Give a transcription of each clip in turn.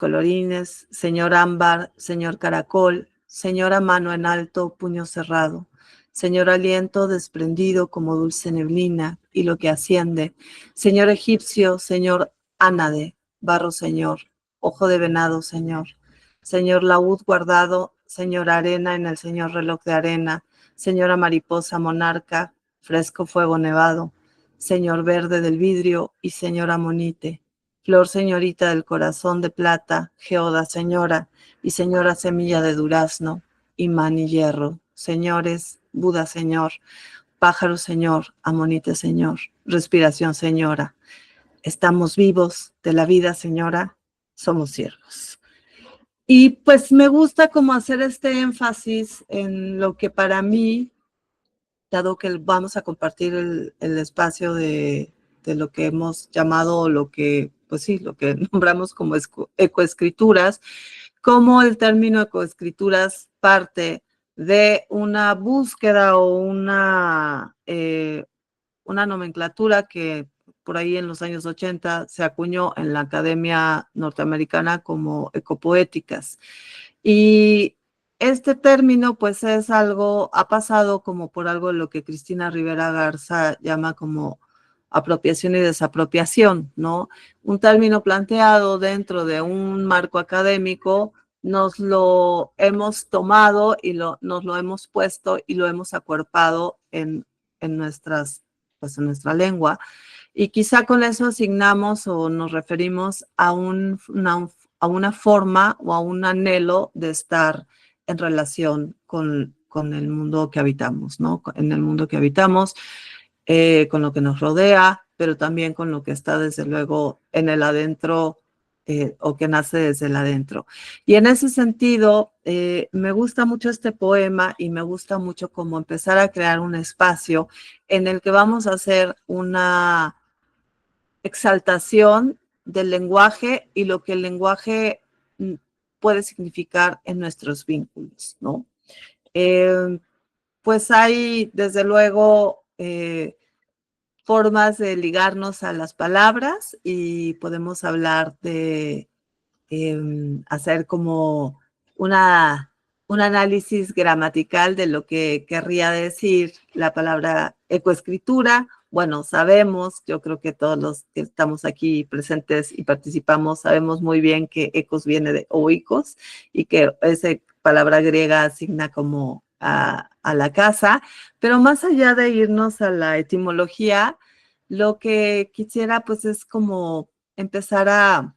colorines, señor ámbar, señor caracol, señora mano en alto, puño cerrado, señor aliento desprendido como dulce neblina y lo que asciende, señor egipcio, señor ánade, barro señor, ojo de venado señor, señor laúd guardado, señor arena en el señor reloj de arena, señora mariposa monarca, fresco fuego nevado, señor verde del vidrio y señora monite, flor señorita del corazón de plata, geoda señora y señora semilla de durazno, imán y hierro, señores, Buda señor, pájaro señor, amonite señor, respiración señora, estamos vivos de la vida señora, somos siervos. Y pues me gusta como hacer este énfasis en lo que para mí, dado que vamos a compartir el espacio de lo que hemos llamado, lo que, pues sí, lo que nombramos como ecoescrituras, como el término ecoescrituras parte de una búsqueda o una nomenclatura que por ahí en los años 80 se acuñó en la Academia Norteamericana como ecopoéticas. Y este término, pues es algo, ha pasado como por algo lo que Cristina Rivera Garza llama como apropiación y desapropiación, ¿no? Un término planteado dentro de un marco académico, nos lo hemos tomado y nos lo hemos puesto y lo hemos acuerpado en nuestras, pues en nuestra lengua. Y quizá con eso asignamos o nos referimos a una forma o a un anhelo de estar en relación con el mundo que habitamos, ¿no? En el mundo que habitamos, con lo que nos rodea, pero también con lo que está desde luego en el adentro o que nace desde el adentro. Y en ese sentido, me gusta mucho este poema y me gusta mucho como empezar a crear un espacio en el que vamos a hacer una exaltación del lenguaje y lo que el lenguaje puede significar en nuestros vínculos, ¿no? Pues hay, desde luego, formas de ligarnos a las palabras y podemos hablar de hacer como un análisis gramatical de lo que querría decir la palabra ecoescritura. Bueno, sabemos, yo creo que todos los que estamos aquí presentes y participamos sabemos muy bien que ecos viene de oikos y que esa palabra griega asigna como a la casa, pero más allá de irnos a la etimología, lo que quisiera pues es como empezar a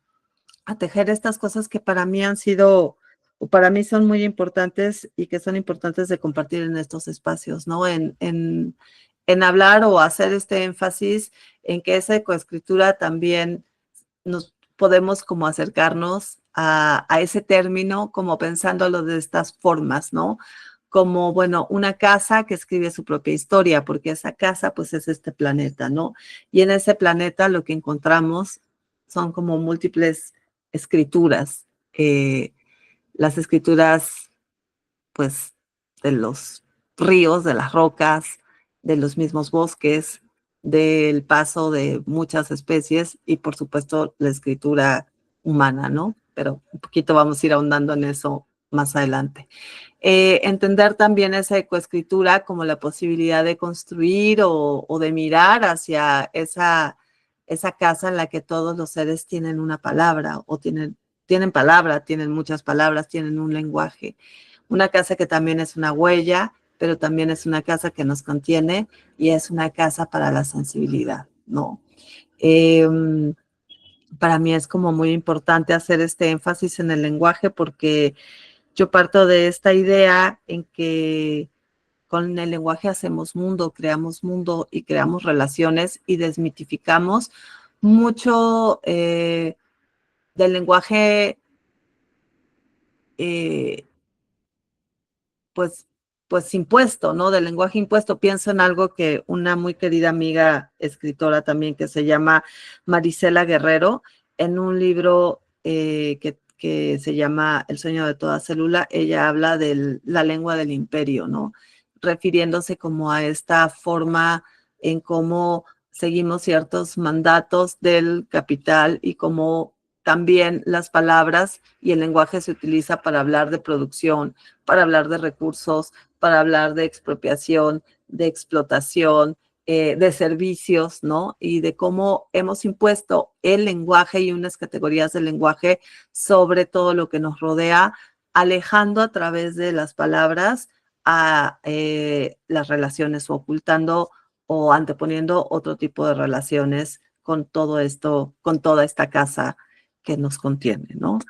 tejer estas cosas que para mí han sido, o para mí son muy importantes y que son importantes de compartir en estos espacios, ¿no? En hablar o hacer este énfasis en que esa ecoescritura también nos podemos como acercarnos a ese término como pensándolo de estas formas, ¿no? Como, bueno, una casa que escribe su propia historia, porque esa casa pues es este planeta, ¿no? Y en ese planeta lo que encontramos son como múltiples escrituras, las escrituras pues de los ríos, de las rocas, de los mismos bosques, del paso de muchas especies y por supuesto la escritura humana, ¿no? Pero un poquito vamos a ir ahondando en eso más adelante. Entender también esa ecoescritura como la posibilidad de construir o de mirar hacia esa casa en la que todos los seres tienen una palabra o tienen palabra, tienen muchas palabras, tienen un lenguaje. Una casa que también es una huella, pero también es una casa que nos contiene y es una casa para la sensibilidad, ¿no? Para mí es como muy importante hacer este énfasis en el lenguaje porque yo parto de esta idea en que con el lenguaje hacemos mundo y creamos relaciones y desmitificamos mucho del lenguaje pues, pues impuesto, ¿no? Del lenguaje impuesto. Pienso en algo que una muy querida amiga escritora también que se llama Marisela Guerrero, en un libro que se llama El sueño de toda célula, ella habla de la lengua del imperio, ¿no? Refiriéndose como a esta forma en cómo seguimos ciertos mandatos del capital y cómo también las palabras y el lenguaje se utiliza para hablar de producción, para hablar de recursos, para hablar de expropiación, de explotación, de servicios, ¿no? Y de cómo hemos impuesto el lenguaje y unas categorías del lenguaje sobre todo lo que nos rodea, alejando a través de las palabras a las relaciones o ocultando o anteponiendo otro tipo de relaciones con todo esto, con toda esta casa que nos contiene, ¿no?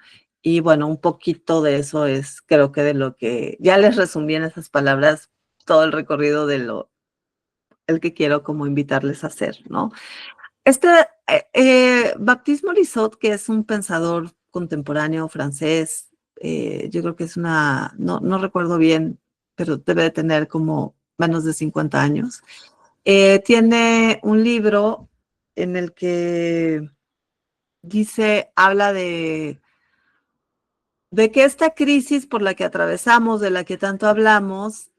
Y bueno, un poquito de eso es, creo que de lo que ya les resumí en esas palabras todo el recorrido de lo el que quiero como invitarles a hacer, ¿no? Este Baptiste Morisot, que es un pensador contemporáneo francés, yo creo que es no recuerdo bien, pero debe de tener como menos de 50 años. Tiene un libro en el que habla de que esta crisis por la que atravesamos, de la que tanto hablamos,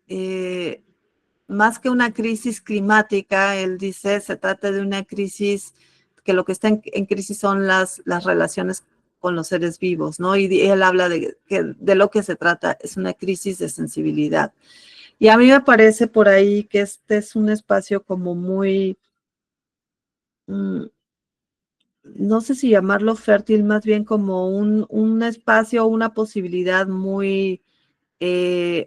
más que una crisis climática, él dice, se trata de una crisis, que lo que está en crisis son las relaciones con los seres vivos, ¿no? Y él habla de lo que se trata, es una crisis de sensibilidad. Y a mí me parece por ahí que este es un espacio como muy, no sé si llamarlo fértil, más bien como un espacio, una posibilidad muy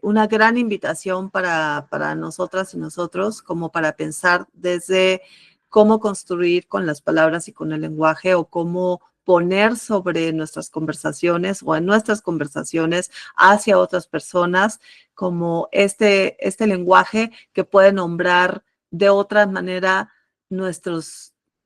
una gran invitación para nosotras y nosotros, como para pensar desde cómo construir con las palabras y con el lenguaje o cómo poner sobre nuestras conversaciones o en nuestras conversaciones hacia otras personas como este lenguaje que puede nombrar de otra manera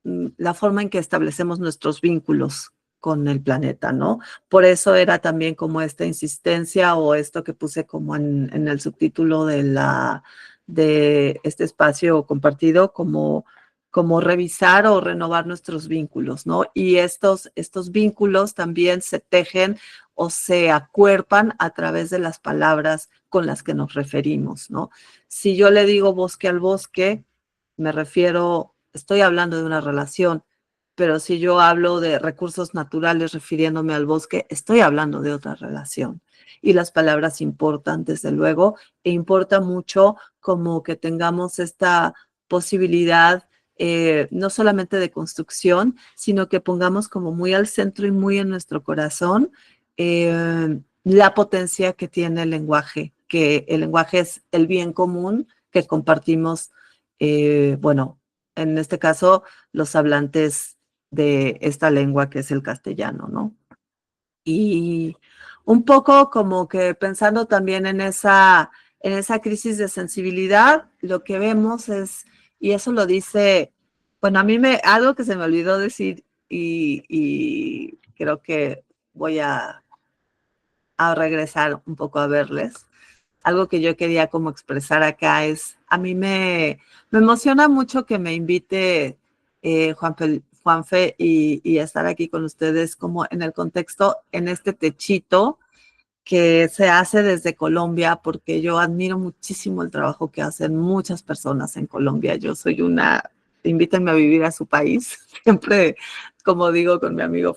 la forma en que establecemos nuestros vínculos con el planeta, ¿no? Por eso era también como esta insistencia o esto que puse como en el subtítulo de este espacio compartido, como revisar o renovar nuestros vínculos, ¿no? Y estos vínculos también se tejen o se acuerpan a través de las palabras con las que nos referimos, ¿no? Si yo le digo bosque al bosque, estoy hablando de una relación, pero si yo hablo de recursos naturales refiriéndome al bosque, estoy hablando de otra relación. Y las palabras importan, desde luego, e importa mucho como que tengamos esta posibilidad, no solamente de construcción, sino que pongamos como muy al centro y muy en nuestro corazón la potencia que tiene el lenguaje, que el lenguaje es el bien común que compartimos, bueno, en este caso, los hablantes de esta lengua que es el castellano, ¿no? Y un poco como que pensando también en esa crisis de sensibilidad, lo que vemos es, y eso lo dice, bueno, algo que se me olvidó decir y creo que voy a regresar un poco a verles. Algo que yo quería como expresar acá es, a mí me emociona mucho que me invite Juanfe y estar aquí con ustedes como en el contexto, en este techito que se hace desde Colombia, porque yo admiro muchísimo el trabajo que hacen muchas personas en Colombia. Yo soy invítenme a vivir a su país, siempre, como digo con mi amigo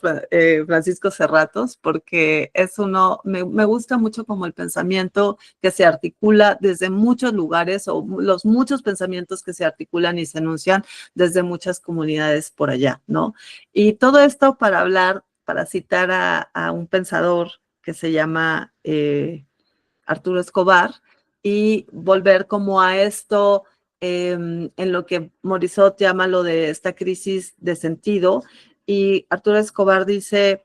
Francisco Serratos, porque me gusta mucho como el pensamiento que se articula desde muchos lugares o los muchos pensamientos que se articulan y se enuncian desde muchas comunidades por allá, ¿no? Y todo esto para citar a un pensador que se llama Arturo Escobar, y volver como a esto en lo que Morisot llama lo de esta crisis de sentido. Y Arturo Escobar dice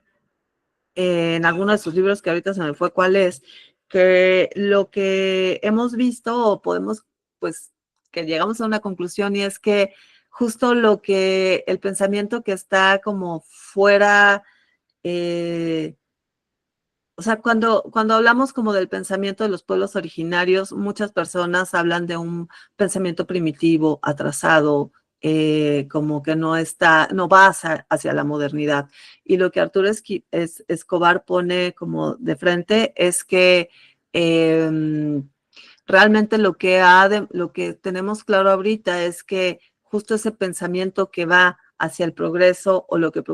en alguno de sus libros, que ahorita se me fue cuál es, que lo que hemos visto o podemos, pues, que llegamos a una conclusión y es que justo el pensamiento que está como fuera, o sea, cuando hablamos como del pensamiento de los pueblos originarios, muchas personas hablan de un pensamiento primitivo, atrasado, como que no va hacia la modernidad. Y lo que Arturo Escobar pone como de frente es que realmente lo que tenemos claro ahorita es que justo ese pensamiento que va hacia el progreso o lo que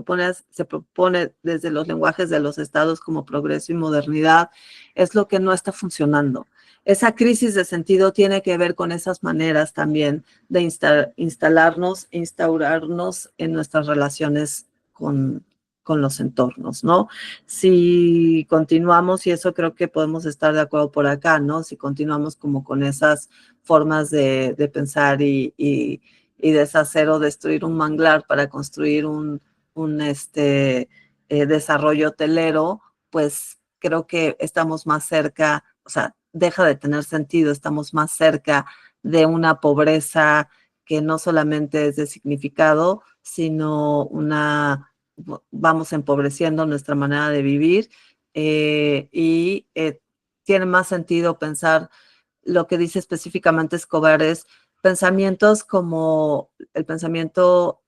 se propone desde los lenguajes de los estados como progreso y modernidad, es lo que no está funcionando. Esa crisis de sentido tiene que ver con esas maneras también de instaurarnos en nuestras relaciones con los entornos, ¿no? Si continuamos, y eso creo que podemos estar de acuerdo por acá, ¿no? Si continuamos como con esas formas de pensar y deshacer o destruir un manglar para construir un desarrollo hotelero, pues creo que estamos más cerca, o sea, deja de tener sentido, estamos más cerca de una pobreza que no solamente es de significado, sino vamos empobreciendo nuestra manera de vivir y tiene más sentido pensar lo que dice específicamente Escobar es pensamientos como el pensamiento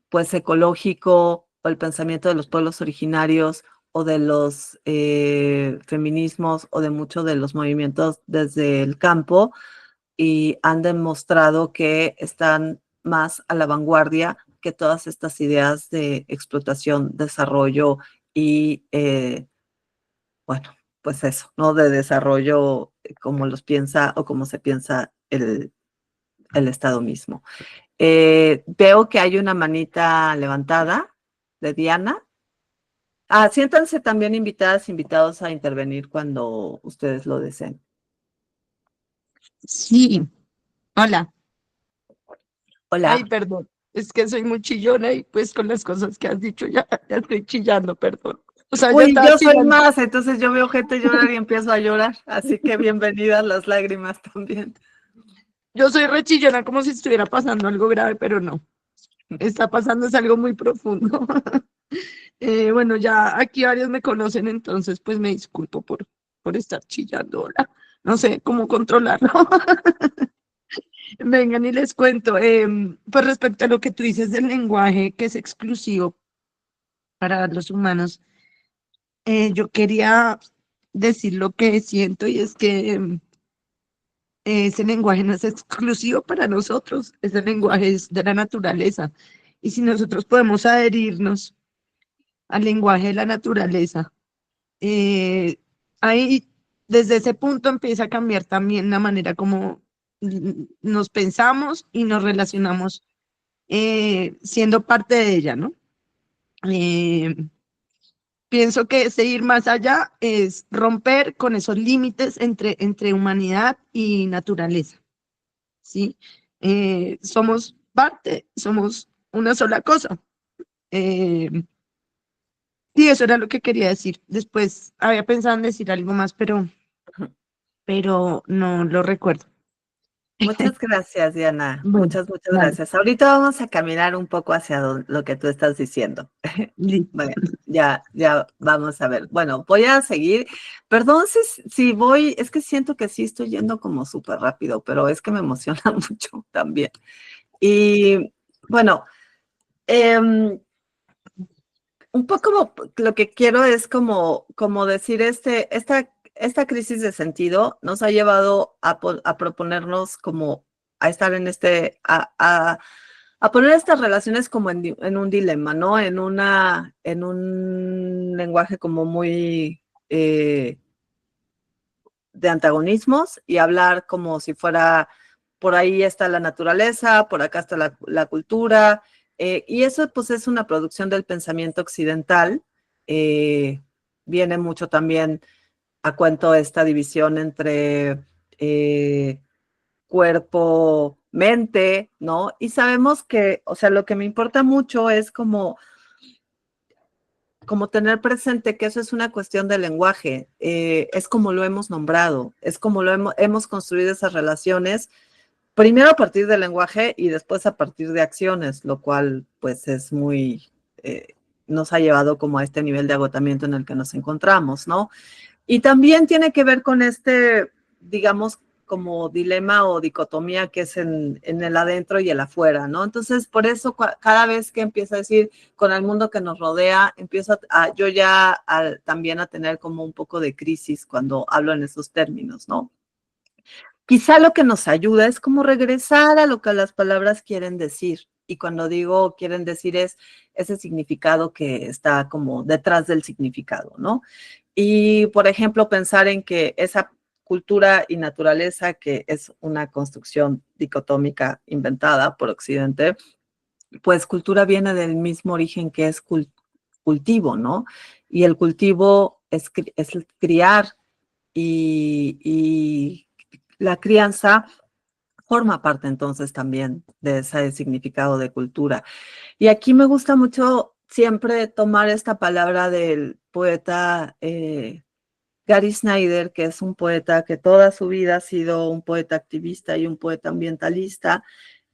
pues ecológico o el pensamiento de los pueblos originarios o de los feminismos o de muchos de los movimientos desde el campo y han demostrado que están más a la vanguardia que todas estas ideas de explotación, desarrollo y bueno, pues eso, ¿no? De desarrollo como los piensa o como se piensa el Estado mismo. Veo que hay una manita levantada de Diana. Ah, siéntanse también invitadas, invitados a intervenir cuando ustedes lo deseen. Sí, hola. Ay, Hola. perdón. Es que soy muy chillona y pues con las cosas que has dicho ya estoy chillando, perdón. O sea, ya Uy, estaba yo soy chillando. más, entonces yo veo gente llorar y empiezo a llorar, así que bienvenidas las lágrimas también. Yo soy re chillona como si estuviera pasando algo grave, pero no. Está pasando es algo muy profundo. Bueno, ya aquí varios me conocen, entonces pues me disculpo por estar chillando. Hola. No sé cómo controlarlo. Vengan y les cuento. Pues respecto a lo que tú dices del lenguaje que es exclusivo para los humanos, yo quería decir lo que siento y es que ese lenguaje no es exclusivo para nosotros, ese lenguaje es de la naturaleza. Y si nosotros podemos adherirnos al lenguaje de la naturaleza, eh, ahí desde ese punto empieza a cambiar también la manera como nos pensamos y nos relacionamos siendo parte de ella, ¿no? Eh, Pienso que ese ir más allá es romper con esos límites entre humanidad y naturaleza, ¿sí? Somos parte, somos una sola cosa. Eh, y eso era lo que quería decir. Después había pensado en decir algo más, pero no lo recuerdo. Muchas gracias, Diana. Bueno, Muchas, muchas vale, gracias. Ahorita vamos a caminar un poco hacia lo que tú estás diciendo. listo. Bueno, ya vamos a ver. Bueno, voy a seguir. Perdón si voy, es que siento que sí estoy yendo como súper rápido, pero es que me emociona mucho también. Y bueno, un poco lo que quiero es como decir, esta crisis de sentido nos ha llevado a proponernos como a estar a poner estas relaciones como en un dilema, ¿no? En un lenguaje como muy de antagonismos y hablar como si fuera, por ahí está la naturaleza, por acá está la cultura, y eso pues es una producción del pensamiento occidental. eh, Viene mucho también a cuento esta división entre cuerpo, mente, ¿no? Y sabemos que, o sea, lo que me importa mucho es como tener presente que eso es una cuestión de lenguaje, es como lo hemos nombrado, es como hemos construido esas relaciones, primero a partir del lenguaje y después a partir de acciones, lo cual pues es nos ha llevado como a este nivel de agotamiento en el que nos encontramos, ¿no? Y también tiene que ver con digamos, como dilema o dicotomía que es en el adentro y el afuera, ¿no? Entonces, por eso cada vez que empiezo a decir con el mundo que nos rodea, empiezo yo ya también a tener como un poco de crisis cuando hablo en esos términos, ¿no? Quizá lo que nos ayuda es como regresar a lo que las palabras quieren decir. Y cuando digo quieren decir es ese significado que está como detrás del significado, ¿no? Y, por ejemplo, pensar en que esa cultura y naturaleza, que es una construcción dicotómica inventada por Occidente, pues cultura viene del mismo origen que es cultivo, ¿no? Y el cultivo es criar y la crianza forma parte entonces también de ese significado de cultura. Y aquí me gusta mucho siempre tomar esta palabra del poeta Gary Snyder, que es un poeta que toda su vida ha sido un poeta activista y un poeta ambientalista.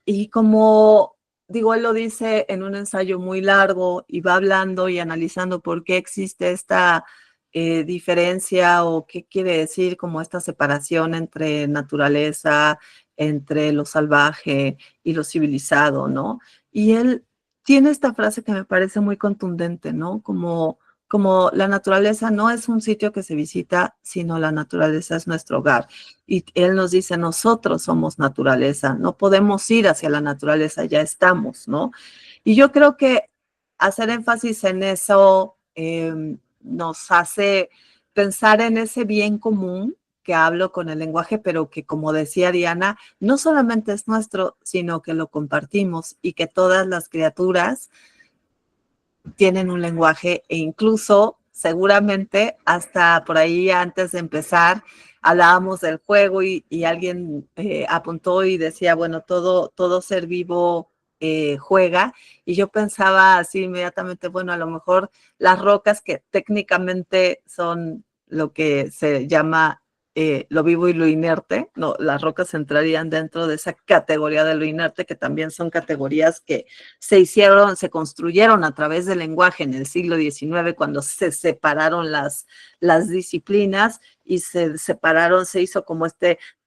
Y como digo, él lo dice en un ensayo muy largo y va hablando y analizando por qué existe esta diferencia o qué quiere decir como esta separación entre naturaleza, entre lo salvaje y lo civilizado, ¿no? Y él tiene esta frase que me parece muy contundente, ¿no? Como la naturaleza no es un sitio que se visita, sino la naturaleza es nuestro hogar. Y él nos dice, nosotros somos naturaleza, no podemos ir hacia la naturaleza, ya estamos, ¿no? Y yo creo que hacer énfasis en eso nos hace pensar en ese bien común que hablo con el lenguaje, pero que, como decía Diana, no solamente es nuestro, sino que lo compartimos y que todas las criaturas tienen un lenguaje e incluso seguramente hasta por ahí antes de empezar hablábamos del juego y alguien apuntó y decía, bueno, todo ser vivo juega y yo pensaba así inmediatamente, bueno, a lo mejor las rocas que técnicamente son lo que se llama lo vivo y lo inerte, no, las rocas entrarían dentro de esa categoría de lo inerte, que también son categorías que se construyeron a través del lenguaje en el siglo XIX, cuando se separaron las disciplinas y se separaron, se hizo como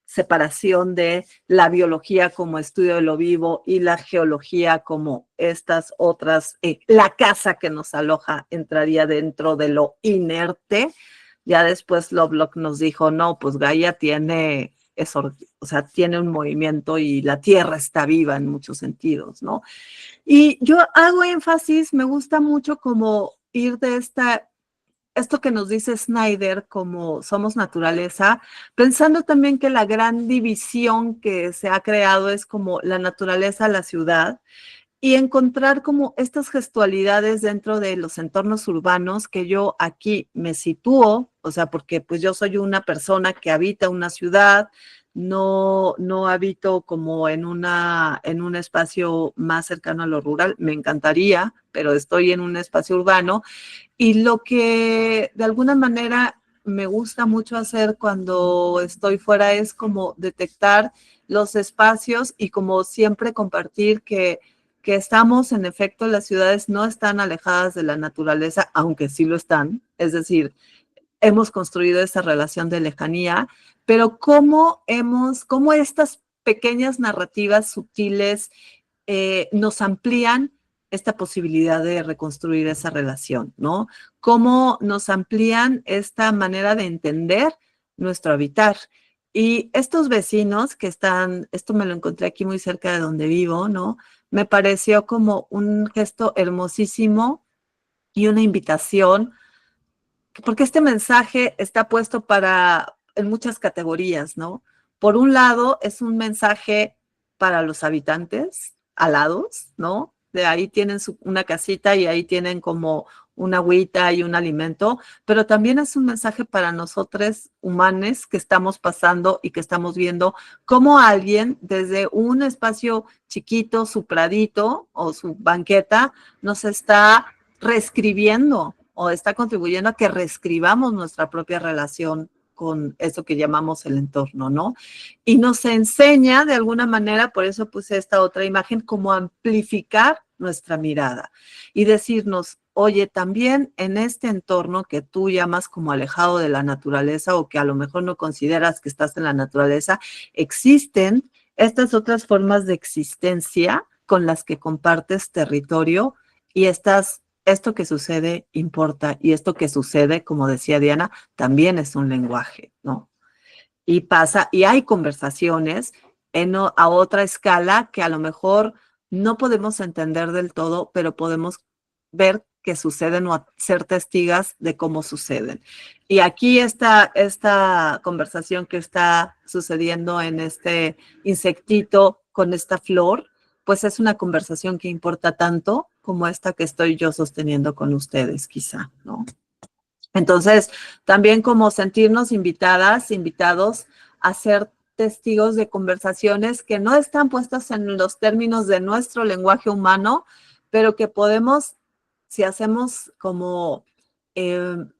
separación de la biología como estudio de lo vivo y la geología como estas otras, la casa que nos aloja entraría dentro de lo inerte. Ya después Lovelock nos dijo, no, pues Gaia tiene eso, o sea, tiene un movimiento y la Tierra está viva en muchos sentidos, ¿no? Y yo hago énfasis, me gusta mucho como ir de esto que nos dice Snyder, como somos naturaleza, pensando también que la gran división que se ha creado es como la naturaleza, la ciudad, y encontrar como estas gestualidades dentro de los entornos urbanos que yo aquí me sitúo, o sea, porque pues yo soy una persona que habita una ciudad, no habito como en un espacio más cercano a lo rural, me encantaría, pero estoy en un espacio urbano y lo que de alguna manera me gusta mucho hacer cuando estoy fuera es como detectar los espacios y como siempre compartir que estamos, en efecto, las ciudades no están alejadas de la naturaleza, aunque sí lo están. Es decir, hemos construido esa relación de lejanía, pero cómo estas pequeñas narrativas sutiles nos amplían esta posibilidad de reconstruir esa relación, ¿no? Cómo nos amplían esta manera de entender nuestro habitar. Y estos vecinos que están, esto me lo encontré aquí muy cerca de donde vivo, ¿no? Me pareció como un gesto hermosísimo y una invitación porque este mensaje está puesto en muchas categorías, ¿no? Por un lado, es un mensaje para los habitantes alados, ¿no? De ahí tienen una casita y ahí tienen como una agüita y un alimento, pero también es un mensaje para nosotros humanos que estamos pasando y que estamos viendo cómo alguien desde un espacio chiquito, su pradito o su banqueta, nos está reescribiendo o está contribuyendo a que reescribamos nuestra propia relación con eso que llamamos el entorno, ¿no? Y nos enseña de alguna manera, por eso puse esta otra imagen, como amplificar nuestra mirada y decirnos, oye, también en este entorno que tú llamas como alejado de la naturaleza o que a lo mejor no consideras que estás en la naturaleza, existen estas otras formas de existencia con las que compartes territorio y esto que sucede importa y esto que sucede, como decía Diana, también es un lenguaje, ¿no? Y pasa, y hay conversaciones a otra escala que a lo mejor no podemos entender del todo, pero podemos ver que suceden o ser testigas de cómo suceden. Y aquí esta conversación que está sucediendo en este insectito con esta flor, pues es una conversación que importa tanto como esta que estoy yo sosteniendo con ustedes, quizá, ¿no? Entonces, también como sentirnos invitadas, invitados a ser testigos de conversaciones que no están puestas en los términos de nuestro lenguaje humano, pero que podemos, si hacemos como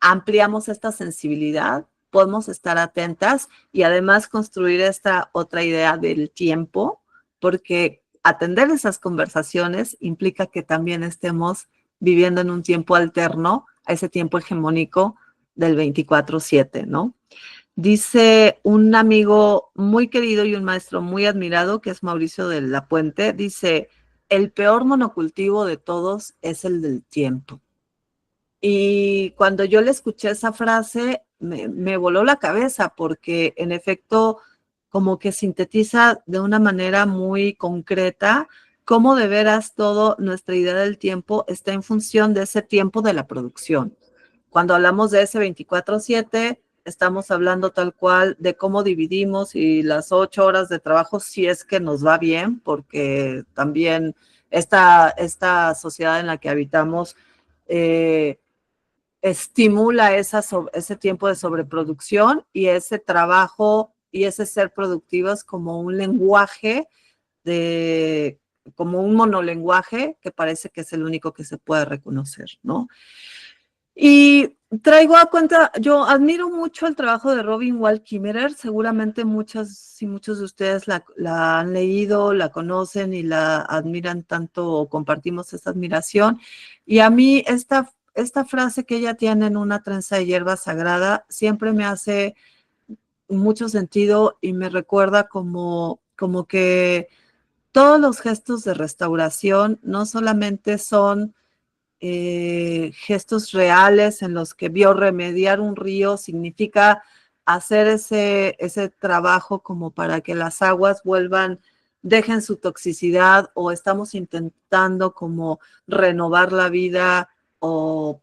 ampliamos esta sensibilidad, podemos estar atentas y además construir esta otra idea del tiempo, porque atender esas conversaciones implica que también estemos viviendo en un tiempo alterno a ese tiempo hegemónico del 24/7, ¿no? Dice un amigo muy querido y un maestro muy admirado, que es Mauricio de la Puente, dice, el peor monocultivo de todos es el del tiempo. Y cuando yo le escuché esa frase, me voló la cabeza porque en efecto como que sintetiza de una manera muy concreta cómo de veras todo nuestra idea del tiempo está en función de ese tiempo de la producción. Cuando hablamos de ese 24/7, estamos hablando tal cual de cómo dividimos y las 8 horas de trabajo, si es que nos va bien, porque también esta sociedad en la que habitamos estimula ese tiempo de sobreproducción y ese trabajo y ese ser productivos como un lenguaje como un monolenguaje que parece que es el único que se puede reconocer, ¿no? Y traigo a cuenta, yo admiro mucho el trabajo de Robin Wall Kimmerer, seguramente muchas y muchos de ustedes la han leído, la conocen y la admiran tanto o compartimos esa admiración. Y a mí esta frase que ella tiene en una trenza de hierba sagrada siempre me hace mucho sentido y me recuerda como que todos los gestos de restauración no solamente son gestos reales en los que biorremediar un río significa hacer ese trabajo como para que las aguas dejen su toxicidad o estamos intentando como renovar la vida o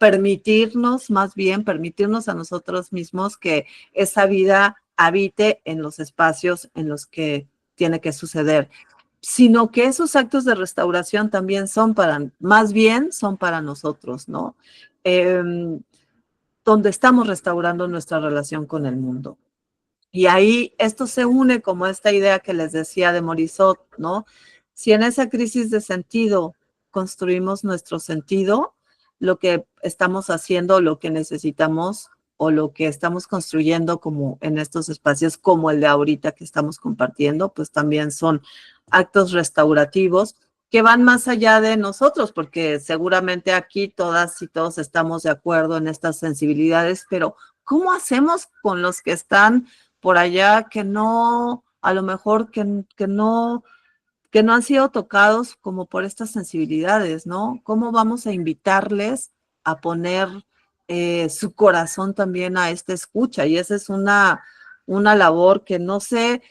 más bien permitirnos a nosotros mismos que esa vida habite en los espacios en los que tiene que suceder, sino que esos actos de restauración también más bien son para nosotros, ¿no? Eh, donde estamos restaurando nuestra relación con el mundo. Y ahí esto se une como esta idea que les decía de Morisot, ¿no? Si en esa crisis de sentido construimos nuestro sentido, lo que estamos haciendo, lo que necesitamos o lo que estamos construyendo como en estos espacios como el de ahorita que estamos compartiendo, pues también son actos restaurativos que van más allá de nosotros, porque seguramente aquí todas y todos estamos de acuerdo en estas sensibilidades, pero ¿cómo hacemos con los que están por allá que no, a lo mejor que no han sido tocados como por estas sensibilidades, ¿no? ¿Cómo vamos a invitarles a poner su corazón también a esta escucha? Y esa es una labor que no sé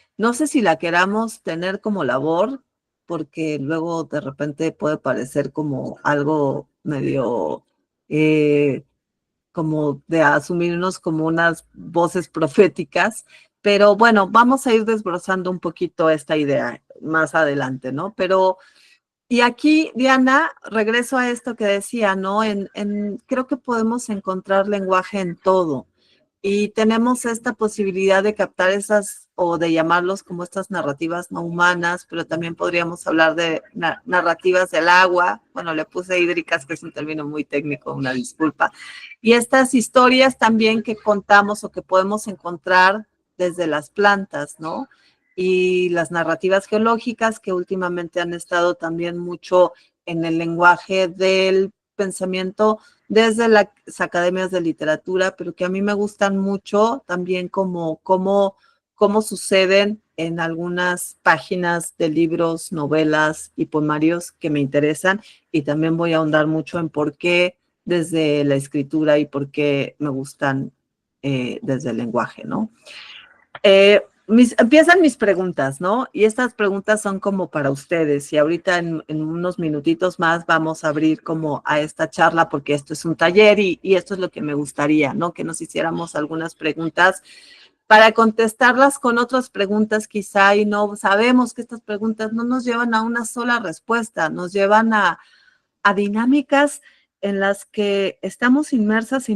si la queramos tener como labor, porque luego de repente puede parecer como algo medio como de asumirnos como unas voces proféticas, pero bueno, vamos a ir desbrozando un poquito esta idea más adelante, ¿no? Pero, y aquí, Diana, regreso a esto que decía, ¿no? Creo que podemos encontrar lenguaje en todo y tenemos esta posibilidad de captar o de llamarlos como estas narrativas no humanas, pero también podríamos hablar de narrativas del agua. Bueno, le puse hídricas, que es un término muy técnico, una disculpa. Y estas historias también que contamos o que podemos encontrar desde las plantas, ¿no? Y las narrativas geológicas que últimamente han estado también mucho en el lenguaje del pensamiento desde las academias de literatura, pero que a mí me gustan mucho también cómo suceden en algunas páginas de libros, novelas y poemarios que me interesan, y también voy a ahondar mucho en por qué desde la escritura y por qué me gustan desde el lenguaje, ¿no? Empiezan mis preguntas, ¿no? Y estas preguntas son como para ustedes. Y ahorita en unos minutitos más vamos a abrir como a esta charla porque esto es un taller y esto es lo que me gustaría, ¿no? Que nos hiciéramos algunas preguntas para contestarlas con otras preguntas quizá y no sabemos que estas preguntas no nos llevan a una sola respuesta, nos llevan a dinámicas en las que estamos inmersos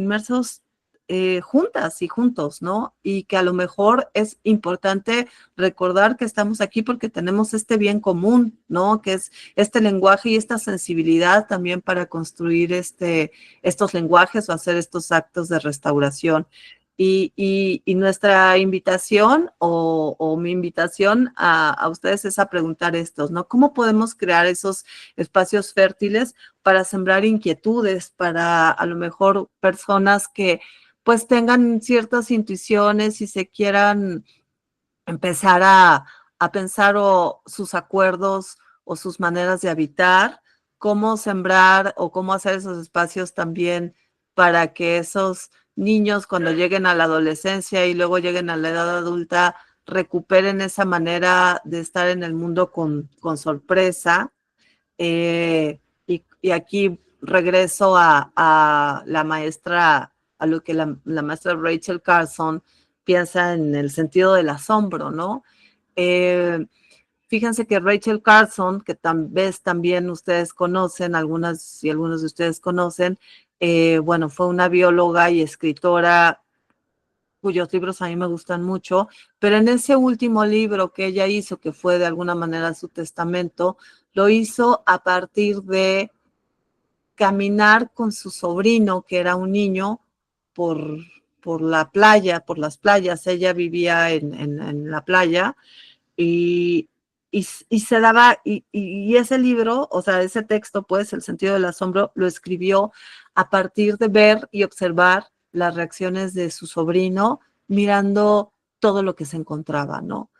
juntas y juntos, ¿no? Y que a lo mejor es importante recordar que estamos aquí porque tenemos este bien común, ¿no? Que es este lenguaje y esta sensibilidad también para construir estos lenguajes o hacer estos actos de restauración. Y nuestra invitación o mi invitación a ustedes es a preguntar estos, ¿no? ¿Cómo podemos crear esos espacios fértiles para sembrar inquietudes, para a lo mejor personas que pues tengan ciertas intuiciones y se quieran empezar a pensar o sus acuerdos o sus maneras de habitar, cómo sembrar o cómo hacer esos espacios también para que esos niños cuando lleguen a la adolescencia y luego lleguen a la edad adulta recuperen esa manera de estar en el mundo con sorpresa. Y aquí regreso a la maestra, a lo que la maestra Rachel Carson piensa en el sentido del asombro, ¿no? Eh, Fíjense que Rachel Carson, que tal vez también ustedes conocen, algunas y algunos de ustedes conocen, bueno, fue una bióloga y escritora cuyos libros a mí me gustan mucho, pero en ese último libro que ella hizo, que fue de alguna manera su testamento, lo hizo a partir de caminar con su sobrino, que era un niño, por, por la playa, por las playas. Ella vivía en la playa y, y se daba, y ese libro, o sea, ese texto, pues, El sentido del asombro, lo escribió a partir de ver y observar las reacciones de su sobrino mirando todo lo que se encontraba, ¿no?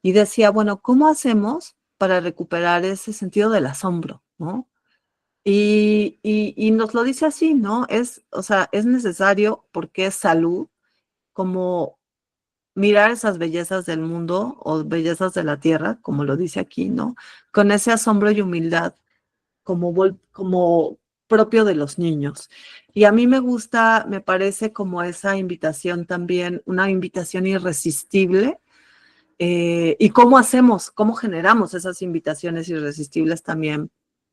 Y decía, bueno, ¿cómo hacemos para recuperar ese sentido del asombro, ¿no? Y nos lo dice así, ¿no? O sea, es necesario porque es salud, como mirar esas bellezas del mundo o bellezas de la tierra, como lo dice aquí, ¿no? Con ese asombro y humildad como propio de los niños. Y a mí me gusta, me parece como esa invitación también, una invitación irresistible. ¿Y cómo hacemos, cómo generamos esas invitaciones irresistibles también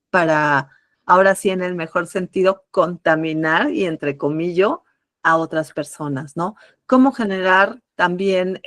para, ahora sí en el mejor sentido, contaminar y entre comillas a otras personas, ¿no? Cómo generar también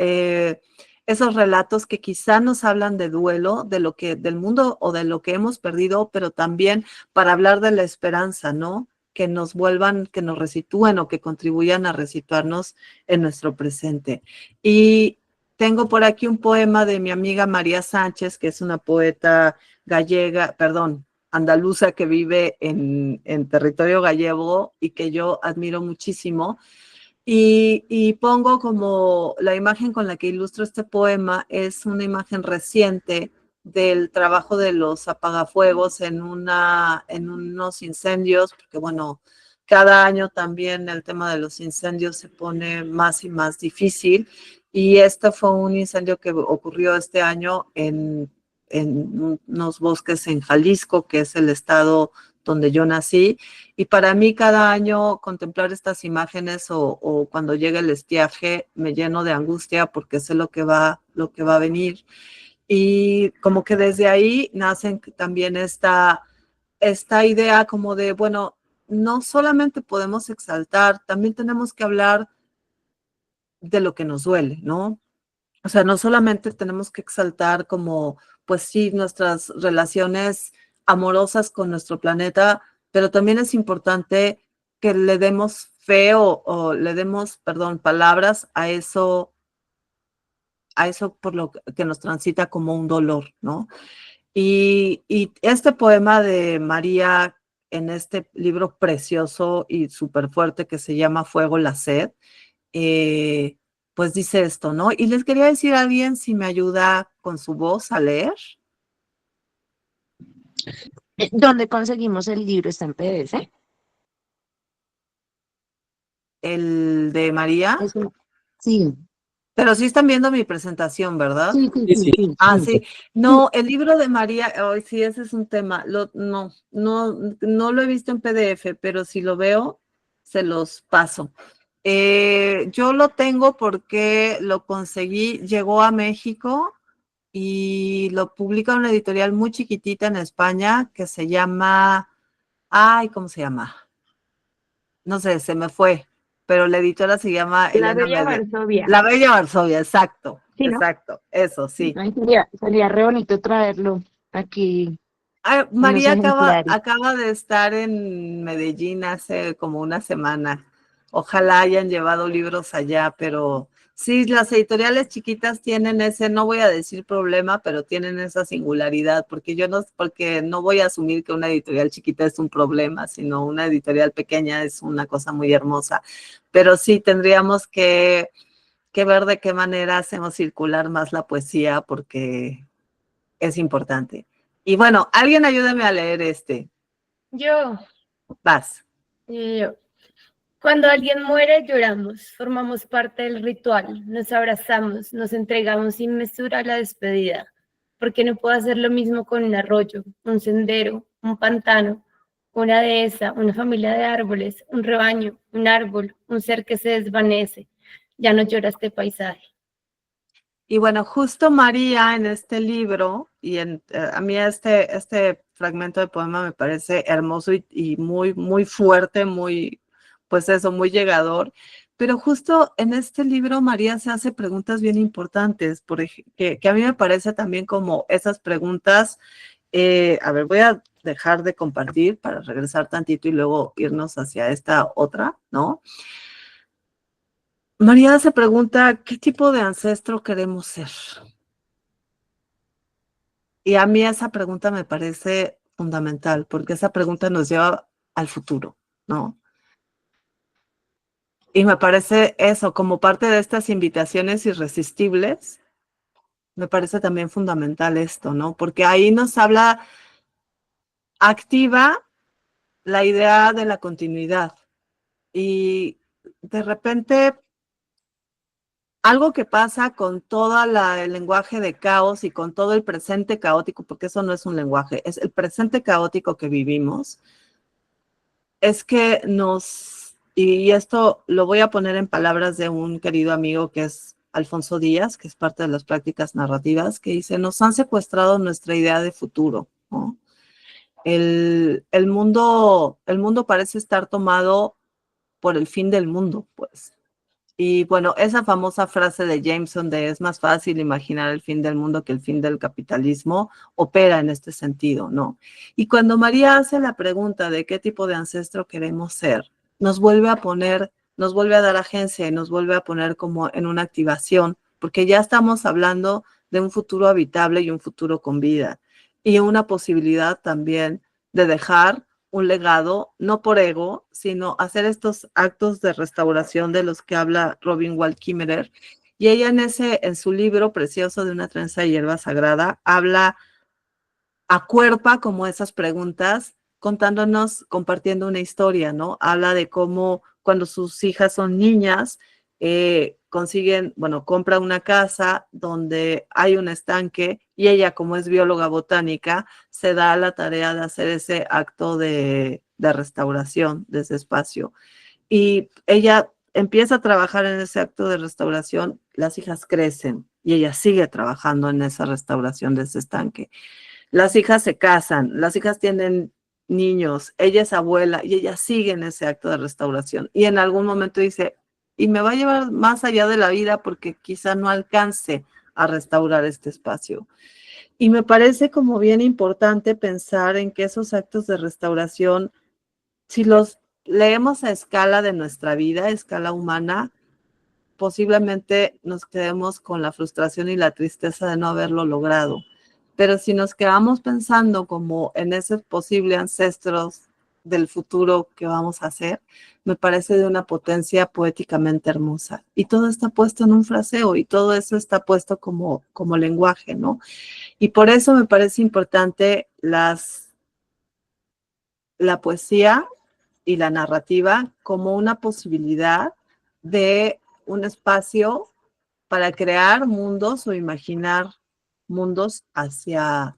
esos relatos que quizá nos hablan de duelo, de lo que, del mundo o de lo que hemos perdido, pero también para hablar de la esperanza, ¿no? Que nos vuelvan, que nos resitúen o que contribuyan a resituarnos en nuestro presente. Y tengo por aquí un poema de mi amiga María Sánchez, que es una poeta gallega, perdón, andaluza que vive en territorio gallego y que yo admiro muchísimo. Y pongo como la imagen con la que ilustro este poema es una imagen reciente del trabajo de los apagafuegos en unos incendios, porque bueno, cada año también el tema de los incendios se pone más y más difícil. Y este fue un incendio que ocurrió este año en unos bosques en Jalisco, que es el estado donde yo nací. Y para mí cada año contemplar estas imágenes o cuando llega el estiaje me lleno de angustia porque sé lo que va a venir. Y como que desde ahí nacen también esta idea como de, bueno, no solamente podemos exaltar, también tenemos que hablar de lo que nos duele, ¿no? O sea, no solamente tenemos que exaltar como, pues sí, nuestras relaciones amorosas con nuestro planeta, pero también es importante que le demos fe o le demos, perdón, palabras a eso por lo que nos transita como un dolor, ¿no? Y este poema de María en este libro precioso y súper fuerte que se llama Fuego, la sed, eh, pues dice esto, ¿no? Y les quería decir a alguien si me ayuda con su voz a leer ¿Dónde conseguimos el libro? ¿Está en PDF? el de María. Sí, Pero sí están viendo mi presentación, ¿verdad? Sí, sí, Sí, sí, sí. sí, Ah, sí. sí. Sí. No, el libro de María, hoy sí, ese es un tema. No lo he visto en PDF, pero si lo veo, se los paso. Yo lo tengo porque lo conseguí, llegó a México y lo publica una editorial muy chiquitita en España que se llama, ay, ¿cómo se llama? No sé, se me fue, pero la editora se llama La Elena Bella Medio. Varsovia. La Bella Varsovia, exacto, Sí, ¿no? exacto, eso sí. Ay, sería re bonito traerlo aquí, unos María ejemplares. acaba de estar en Medellín hace como una semana. Ojalá hayan llevado libros allá, pero sí, las editoriales chiquitas tienen ese, no voy a decir problema, pero tienen esa singularidad, porque no voy a asumir que una editorial chiquita es un problema, sino una editorial pequeña es una cosa muy hermosa. Pero sí tendríamos que ver de qué manera hacemos circular más la poesía, porque es importante. Y bueno, alguien ayúdame a leer este. Yo, Vas. yo. Cuando alguien muere, lloramos, formamos parte del ritual, nos abrazamos, nos entregamos sin mesura a la despedida, porque no puedo hacer lo mismo con un arroyo, un sendero, un pantano, una dehesa, una familia de árboles, un rebaño, un árbol, un ser que se desvanece. Ya no llora este paisaje. Y bueno, justo María en este libro, a mí este fragmento de poema me parece hermoso y muy, muy fuerte, muy, pues eso, muy llegador. Pero justo en este libro María se hace preguntas bien importantes, que a mí me parece también como esas preguntas. A ver, voy a dejar de compartir para regresar tantito y luego irnos hacia esta otra, ¿no? María se pregunta, ¿qué tipo de ancestro queremos ser? Y a mí esa pregunta me parece fundamental, porque esa pregunta nos lleva al futuro, ¿no? Y me parece eso, como parte de estas invitaciones irresistibles, me parece también fundamental esto, ¿no? Porque ahí nos activa la idea de la continuidad. Y de repente algo que pasa con todo el lenguaje de caos y con todo el presente caótico, porque eso no es un lenguaje, es el presente caótico que vivimos, es que y esto lo voy a poner en palabras de un querido amigo que es Alfonso Díaz, que es parte de las prácticas narrativas, que dice, nos han secuestrado nuestra idea de futuro, ¿no? El mundo parece estar tomado por el fin del mundo, pues. Y bueno, esa famosa frase de Jameson de es más fácil imaginar el fin del mundo que el fin del capitalismo, opera en este sentido, ¿no? Y cuando María hace la pregunta de qué tipo de ancestro queremos ser, nos vuelve a dar agencia y nos vuelve a poner como en una activación, porque ya estamos hablando de un futuro habitable y un futuro con vida, y una posibilidad también de dejar un legado, no por ego, sino hacer estos actos de restauración de los que habla Robin Wall Kimmerer. Y ella en su libro precioso de una trenza de hierba sagrada, acuerpa como esas preguntas, compartiendo una historia, ¿no? Habla de cómo cuando sus hijas son niñas, compra una casa donde hay un estanque y ella, como es bióloga botánica, se da la tarea de hacer ese acto de restauración de ese espacio. Y ella empieza a trabajar en ese acto de restauración, las hijas crecen y ella sigue trabajando en esa restauración de ese estanque. Las hijas se casan, las hijas tienen niños, ella es abuela y ella sigue en ese acto de restauración. Y en algún momento dice, y me va a llevar más allá de la vida porque quizá no alcance a restaurar este espacio. Y me parece como bien importante pensar en que esos actos de restauración, si los leemos a escala de nuestra vida, a escala humana, posiblemente nos quedemos con la frustración y la tristeza de no haberlo logrado. Pero si nos quedamos pensando como en esos posibles ancestros del futuro que vamos a hacer, me parece de una potencia poéticamente hermosa. Y todo está puesto en un fraseo y todo eso está puesto como lenguaje, ¿no? Y por eso me parece importante la poesía y la narrativa como una posibilidad de un espacio para crear mundos o imaginar mundos hacia,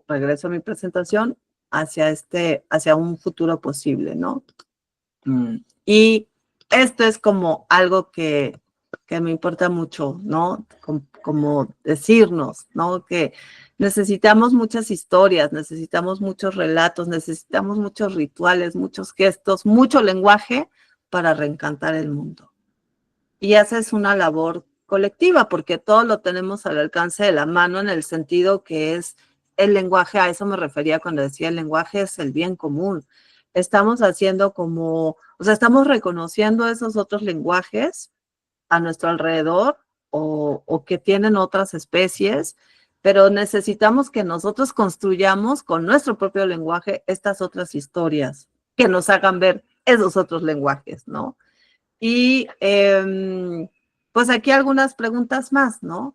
regreso a mi presentación, hacia un futuro posible, ¿no? Y esto es como algo que me importa mucho, ¿no? Como decirnos, ¿no? Que necesitamos muchas historias, necesitamos muchos relatos, necesitamos muchos rituales, muchos gestos, mucho lenguaje para reencantar el mundo. Y esa es una labor colectiva, porque todo lo tenemos al alcance de la mano en el sentido que es el lenguaje, a eso me refería cuando decía el lenguaje es el bien común. Estamos haciendo como, o sea, estamos reconociendo esos otros lenguajes a nuestro alrededor o que tienen otras especies, pero necesitamos que nosotros construyamos con nuestro propio lenguaje estas otras historias que nos hagan ver esos otros lenguajes, ¿no? Y pues aquí algunas preguntas más, ¿no?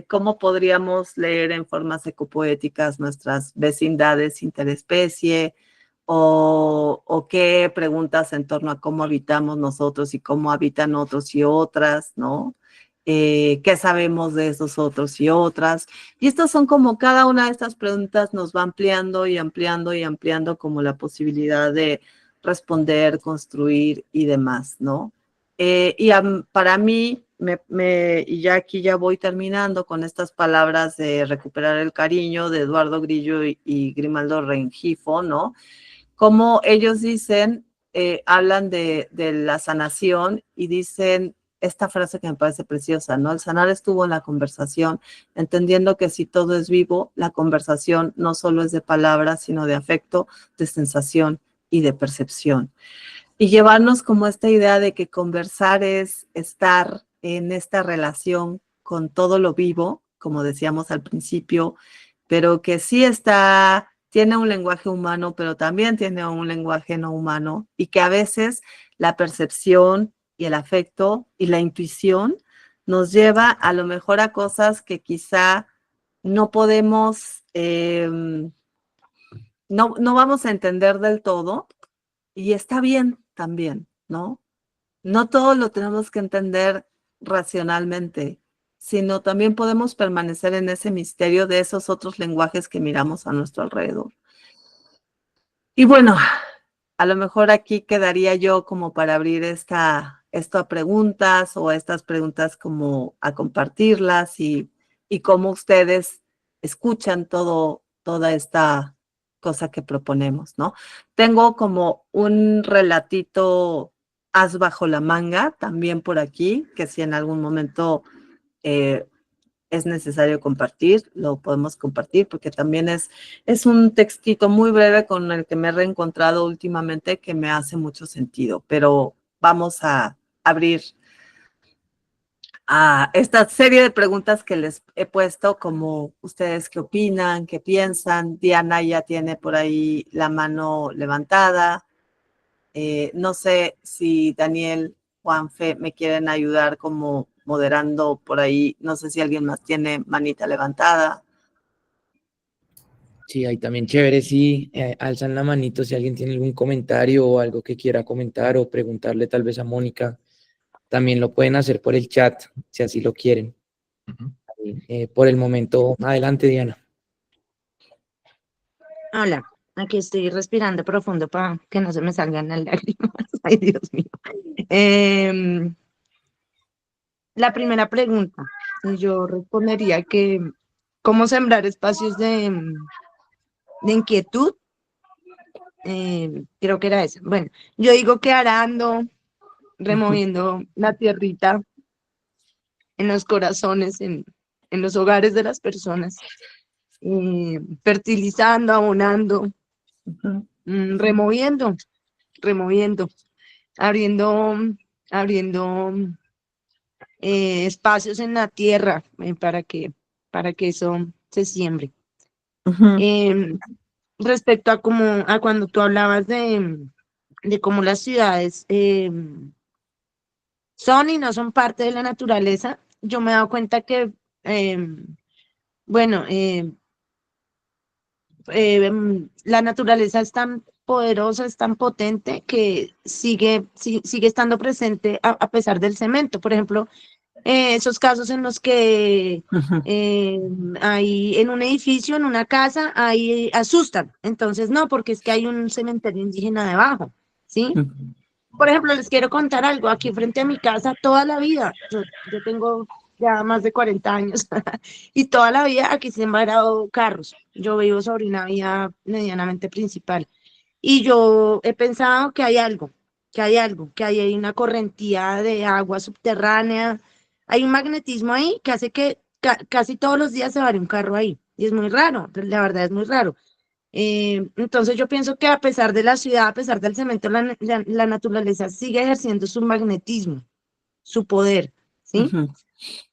¿Cómo podríamos leer en formas ecopoéticas nuestras vecindades interespecie? O qué preguntas en torno a cómo habitamos nosotros y cómo habitan otros y otras, ¿no? ¿Qué sabemos de esos otros y otras? Y estas son como cada una de estas preguntas nos va ampliando y ampliando y ampliando como la posibilidad de responder, construir y demás, ¿no? Para mí, y ya aquí ya voy terminando con estas palabras de recuperar el cariño de Eduardo Grillo y Grimaldo Rengifo, ¿no? Como ellos dicen, hablan de la sanación y dicen esta frase que me parece preciosa, ¿no? El sanar estuvo en la conversación, entendiendo que si todo es vivo, la conversación no solo es de palabras, sino de afecto, de sensación y de percepción. Y llevarnos como esta idea de que conversar es estar en esta relación con todo lo vivo, como decíamos al principio, pero que sí tiene un lenguaje humano, pero también tiene un lenguaje no humano, y que a veces la percepción y el afecto y la intuición nos lleva a lo mejor a cosas que quizá no podemos, no vamos a entender del todo, y está bien también, ¿no? No todo lo tenemos que entender racionalmente, sino también podemos permanecer en ese misterio de esos otros lenguajes que miramos a nuestro alrededor. Y bueno, a lo mejor aquí quedaría yo como para abrir esto a preguntas o estas preguntas como a compartirlas y cómo ustedes escuchan toda esta cosa que proponemos, ¿no? Tengo como un relatito as bajo la manga también por aquí, que si en algún momento es necesario compartir, lo podemos compartir porque también es un textito muy breve con el que me he reencontrado últimamente que me hace mucho sentido, pero vamos a abrir a esta serie de preguntas que les he puesto, como ustedes qué opinan, qué piensan. Diana ya tiene por ahí la mano levantada. No sé si Daniel, Juanfe me quieren ayudar como moderando por ahí. No sé si alguien más tiene manita levantada. Sí, ahí también chévere si alzan la manito, si alguien tiene algún comentario o algo que quiera comentar o preguntarle tal vez a Mónica. También lo pueden hacer por el chat, si así lo quieren. Por el momento, adelante, Diana. Hola, aquí estoy respirando profundo para que no se me salgan las lágrimas. Ay, Dios mío. La primera pregunta, yo respondería que cómo sembrar espacios de inquietud. Creo que era eso. Bueno, yo digo que arando, removiendo la tierrita en los corazones, en los hogares de las personas, fertilizando, abonando, removiendo, abriendo espacios en la tierra para que eso se siembre. Respecto a cuando tú hablabas de cómo las ciudades son y no son parte de la naturaleza, yo me he dado cuenta que, bueno, la naturaleza es tan poderosa, es tan potente que sigue estando presente a pesar del cemento. Por ejemplo, esos casos en los que Ujú, hay en un edificio, en una casa, ahí asustan. Entonces, no, porque es que hay un cementerio indígena debajo, ¿sí? ujú. Por ejemplo, les quiero contar algo. Aquí frente a mi casa, toda la vida, yo tengo ya más de 40 años, y toda la vida aquí se han varado carros. Yo vivo sobre una vía medianamente principal. Y yo he pensado que hay algo, que hay una correntía de agua subterránea, hay un magnetismo ahí que hace que casi todos los días se vare un carro ahí. Y es muy raro, la verdad es muy raro. Entonces yo pienso que a pesar de la ciudad, a pesar del cemento, la naturaleza sigue ejerciendo su magnetismo, su poder, ¿sí? Ujú.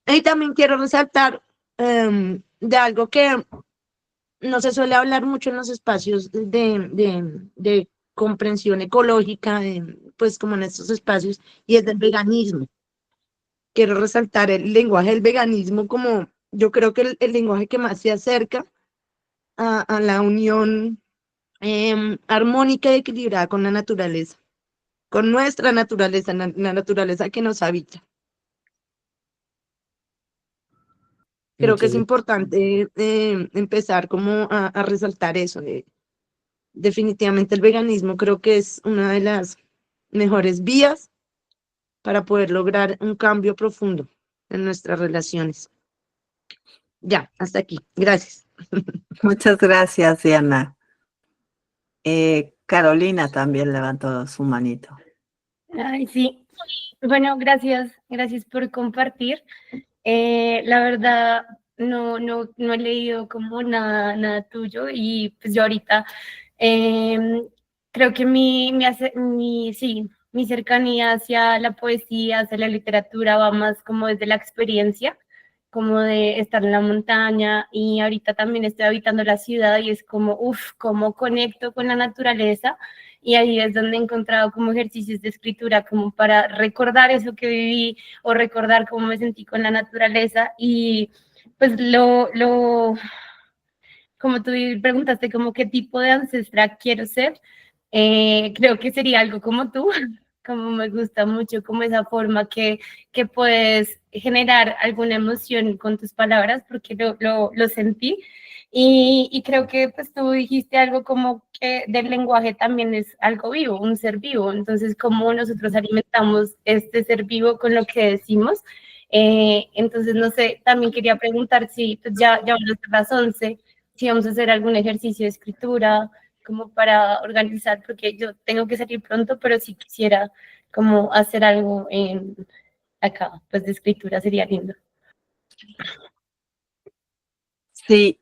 Y también quiero resaltar de algo que no se suele hablar mucho en los espacios de comprensión ecológica, pues como en estos espacios, y es del veganismo. Quiero resaltar el lenguaje del veganismo como yo creo que el lenguaje que más se acerca a la unión armónica y equilibrada con la naturaleza, con nuestra naturaleza, la naturaleza que nos habita. Creo que Muchas es gracias. importante empezar como a resaltar eso. Definitivamente el veganismo creo que es una de las mejores vías para poder lograr un cambio profundo en nuestras relaciones. Ya, hasta aquí. Gracias. Muchas gracias, Diana. Carolina también levantó su manito. Ay, sí. Bueno, gracias por compartir. La verdad, no he leído como nada tuyo y pues yo ahorita creo que sí, mi cercanía hacia la poesía, hacia la literatura va más como desde la experiencia, como de estar en la montaña y ahorita también estoy habitando la ciudad y es como, uff, cómo conecto con la naturaleza y ahí es donde he encontrado como ejercicios de escritura como para recordar eso que viví o recordar cómo me sentí con la naturaleza y pues como tú preguntaste, como qué tipo de ancestra quiero ser, creo que sería algo como tú, como me gusta mucho, como esa forma que puedes generar alguna emoción con tus palabras, porque lo sentí. Y creo que pues tú dijiste algo como que del lenguaje también es algo vivo, un ser vivo. Entonces, cómo nosotros alimentamos este ser vivo con lo que decimos. Entonces, no sé, también quería preguntar si pues ya van a ser las 11, si vamos a hacer algún ejercicio de escritura, como para organizar, porque yo tengo que salir pronto, pero si quisiera como hacer algo acá, pues de escritura sería lindo. Sí,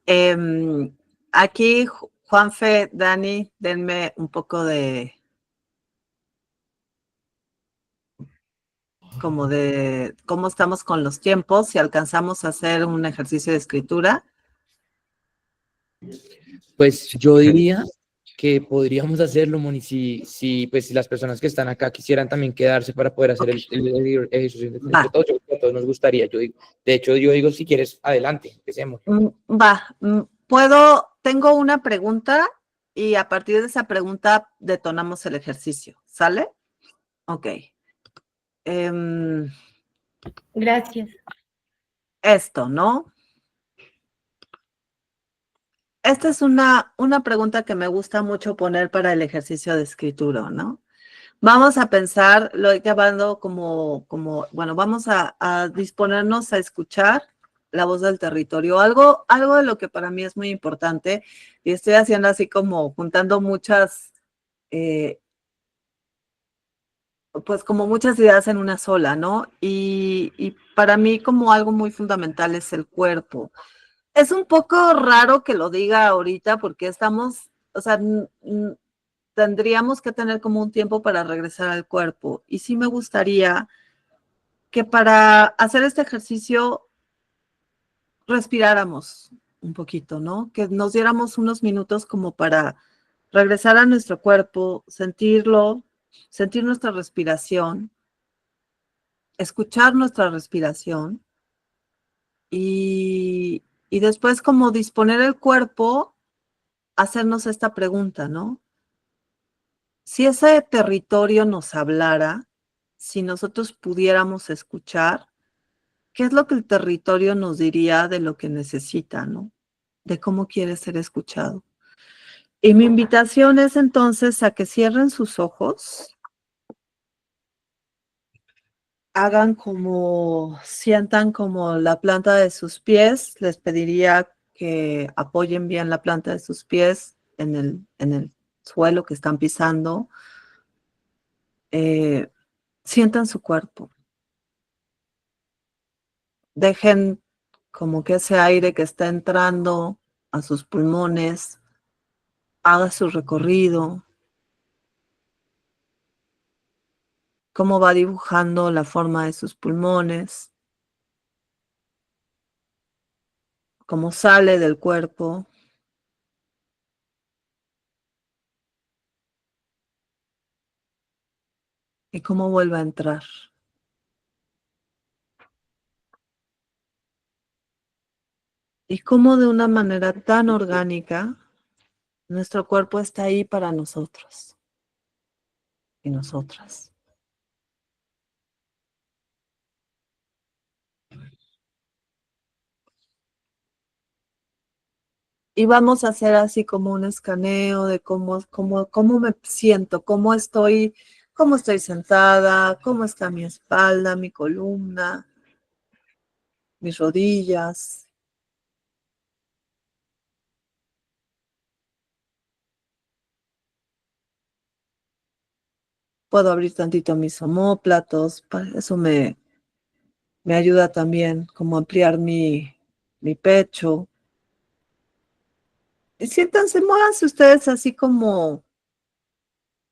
aquí Juanfe, Dani, denme un poco de cómo estamos con los tiempos, si alcanzamos a hacer un ejercicio de escritura. Pues yo diría que podríamos hacerlo, Moni, pues, si las personas que están acá quisieran también quedarse para poder hacer el ejercicio entre todos, yo creo que a todos nos gustaría. De hecho, yo digo, si quieres, adelante, empecemos. Tengo una pregunta y a partir de esa pregunta detonamos el ejercicio, ¿sale? Ok. Gracias. Esto, ¿no? Esta es una pregunta que me gusta mucho poner para el ejercicio de escritura, ¿no? Vamos a pensar, lo he llevado bueno, vamos a disponernos a escuchar la voz del territorio, algo de lo que para mí es muy importante, y estoy haciendo así como juntando pues como muchas ideas en una sola, ¿no? Y para mí como algo muy fundamental es el cuerpo. Es un poco raro que lo diga ahorita porque o sea, tendríamos que tener como un tiempo para regresar al cuerpo. Y sí me gustaría que para hacer este ejercicio respiráramos un poquito, ¿no? Que nos diéramos unos minutos como para regresar a nuestro cuerpo, sentirlo, sentir nuestra respiración, escuchar nuestra respiración y después como disponer el cuerpo, hacernos esta pregunta, ¿no? Si ese territorio nos hablara, si nosotros pudiéramos escuchar, ¿qué es lo que el territorio nos diría de lo que necesita, ¿no? De cómo quiere ser escuchado. Y mi invitación es entonces a que cierren sus ojos, hagan como, sientan como la planta de sus pies. Les pediría que apoyen bien la planta de sus pies en el suelo que están pisando. Sientan su cuerpo. Dejen como que ese aire que está entrando a sus pulmones haga su recorrido, cómo va dibujando la forma de sus pulmones, cómo sale del cuerpo y cómo vuelve a entrar. Y cómo de una manera tan orgánica nuestro cuerpo está ahí para nosotros y nosotras. Y vamos a hacer así como un escaneo de cómo me siento, cómo estoy sentada, cómo está mi espalda, mi columna, mis rodillas. Puedo abrir tantito mis omóplatos, eso me ayuda también como a ampliar mi pecho. Y siéntanse, muévanse ustedes así como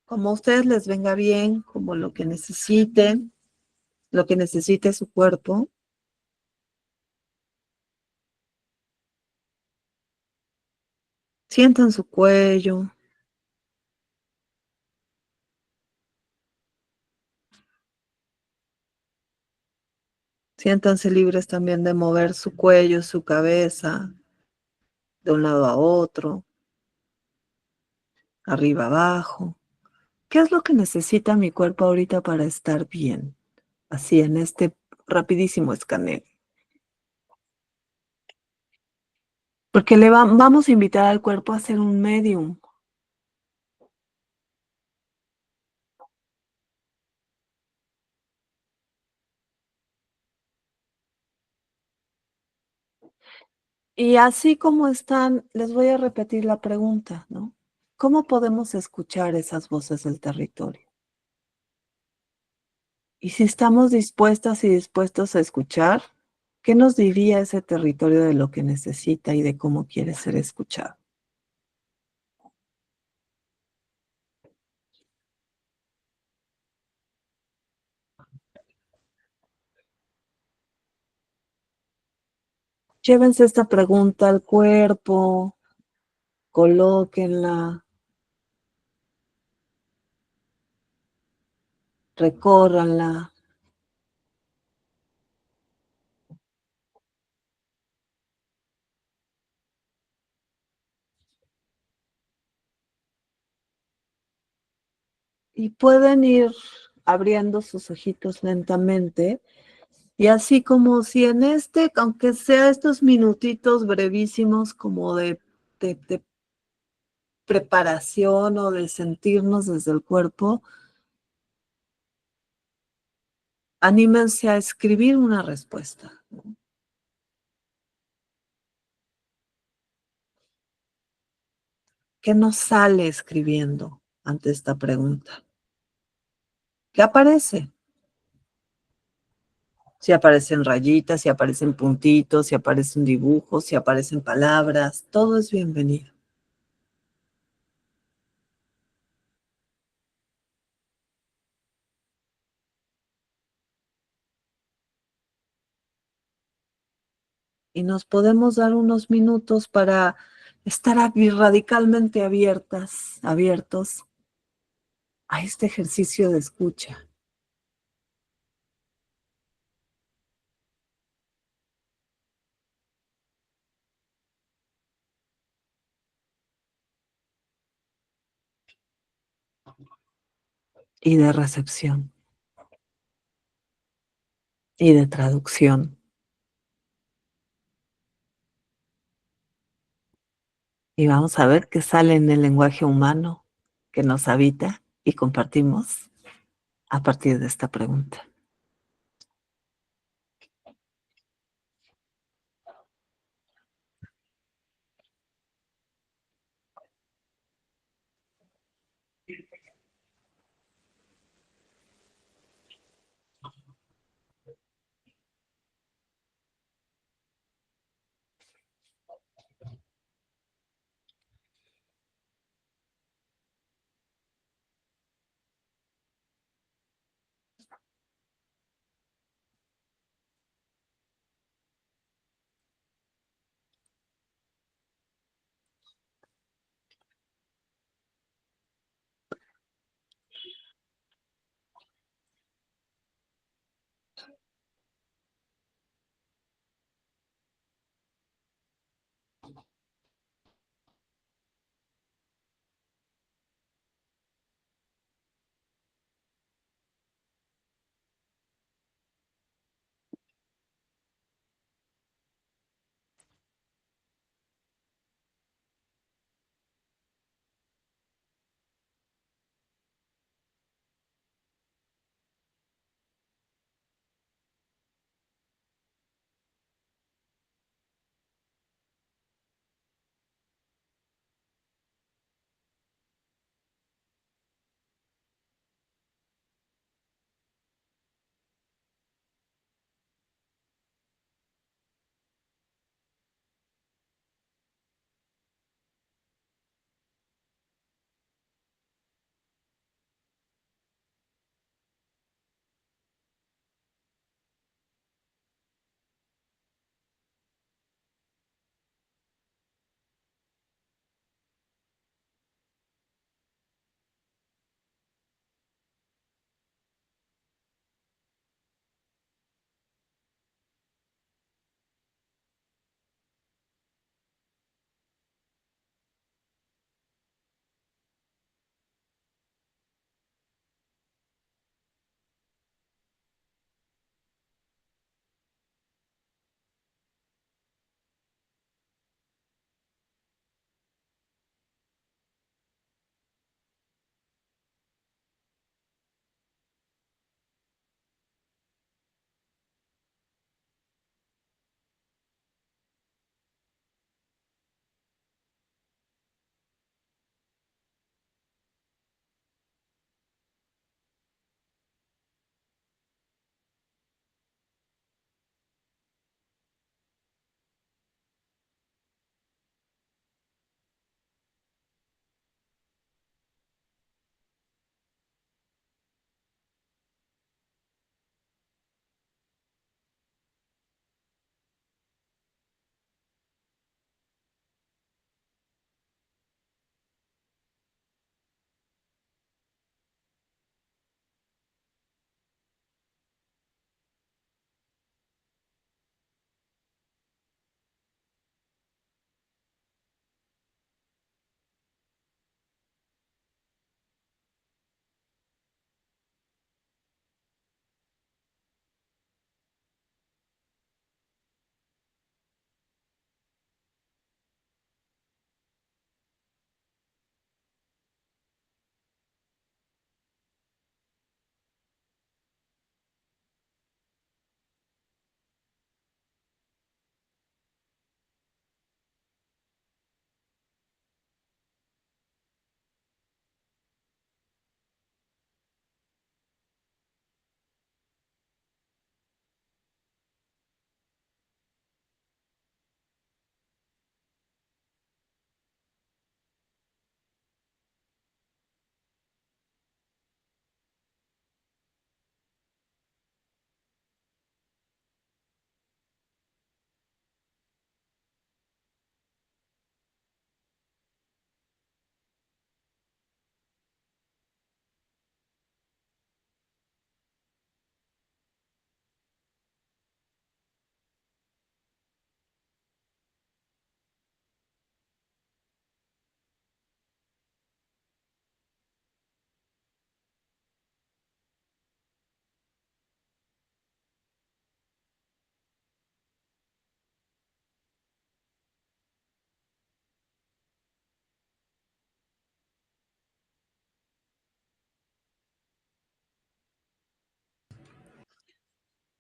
a ustedes les venga bien, como lo que necesiten, lo que necesite su cuerpo. Sientan su cuello. Siéntanse libres también de mover su cuello, su cabeza, de un lado a otro, arriba abajo. ¿Qué es lo que necesita mi cuerpo ahorita para estar bien? Así en este rapidísimo escaneo. Porque vamos a invitar al cuerpo a ser un medium. Y así como están, les voy a repetir la pregunta, ¿no? ¿Cómo podemos escuchar esas voces del territorio? Y si estamos dispuestas y dispuestos a escuchar, ¿qué nos diría ese territorio de lo que necesita y de cómo quiere ser escuchado? Llévense esta pregunta al cuerpo, colóquenla, recórranla. Y pueden ir abriendo sus ojitos lentamente. Y así como si en aunque sea estos minutitos brevísimos como de preparación o de sentirnos desde el cuerpo, anímense a escribir una respuesta. ¿Qué nos sale escribiendo ante esta pregunta? ¿Qué aparece? Si aparecen rayitas, si aparecen puntitos, si aparecen dibujos, si aparecen palabras, todo es bienvenido. Y nos podemos dar unos minutos para estar radicalmente abiertos a este ejercicio de escucha. y de recepción y de traducción. Y vamos a ver qué sale en el lenguaje humano que nos habita y compartimos a partir de esta pregunta.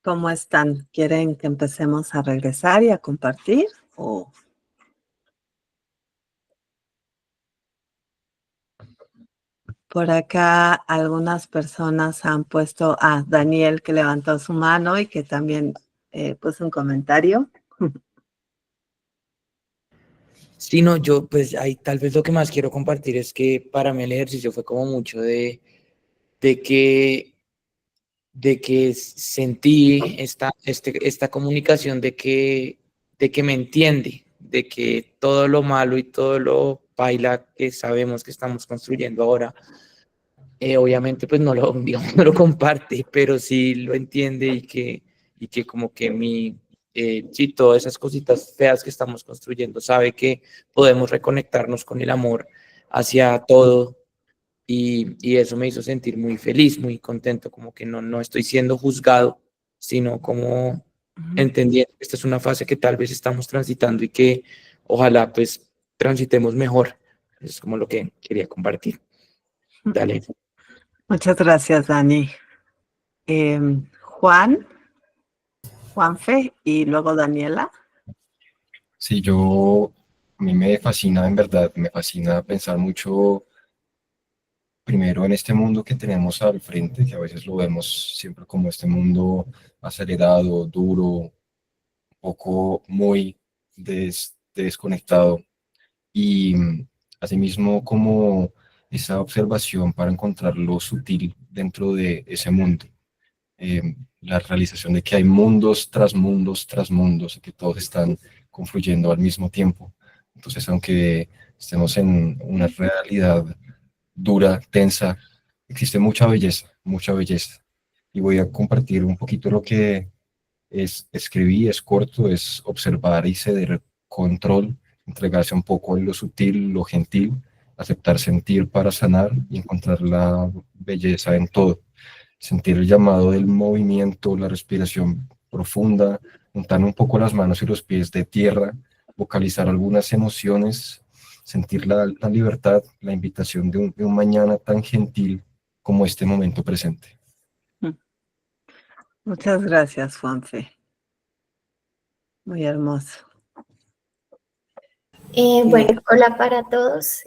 ¿Cómo están? ¿Quieren que empecemos a regresar y a compartir? ¿O por acá algunas personas han puesto a Daniel, que levantó su mano y que también puso un comentario? Sí, no, yo pues ahí tal vez lo que más quiero compartir es que para mí el ejercicio fue como mucho de que, de que sentí esta comunicación de que me entiende, de que todo lo malo y todo lo paila que sabemos que estamos construyendo ahora, obviamente pues no lo, digamos, no lo comparte, pero sí lo entiende y que como que sí, todas esas cositas feas que estamos construyendo, sabe que podemos reconectarnos con el amor hacia todo y eso me hizo sentir muy feliz, muy contento, como que no estoy siendo juzgado, sino como entendiendo que esta es una fase que tal vez estamos transitando y que ojalá pues transitemos mejor. Es como lo que quería compartir. Dale. Muchas gracias, Dani. Juanfe y luego Daniela. Sí, a mí me fascina, en verdad, me fascina pensar mucho, primero en este mundo que tenemos al frente, que a veces lo vemos siempre como este mundo acelerado, duro, un poco muy desconectado. Y asimismo como esa observación para encontrar lo sutil dentro de ese mundo. La realización de que hay mundos tras mundos tras mundos y que todos están confluyendo al mismo tiempo. Entonces, aunque estemos en una realidad dura, tensa, existe mucha belleza, mucha belleza. Y voy a compartir un poquito lo que escribí, es corto, es observar y ceder control, entregarse un poco en lo sutil, lo gentil, aceptar sentir para sanar y encontrar la belleza en todo. Sentir el llamado del movimiento, la respiración profunda, juntar un poco las manos y los pies de tierra, vocalizar algunas emociones, sentir la libertad, la invitación de un mañana tan gentil como este momento presente. Muchas gracias, Juanfe. Muy hermoso. Bueno, hola para todos.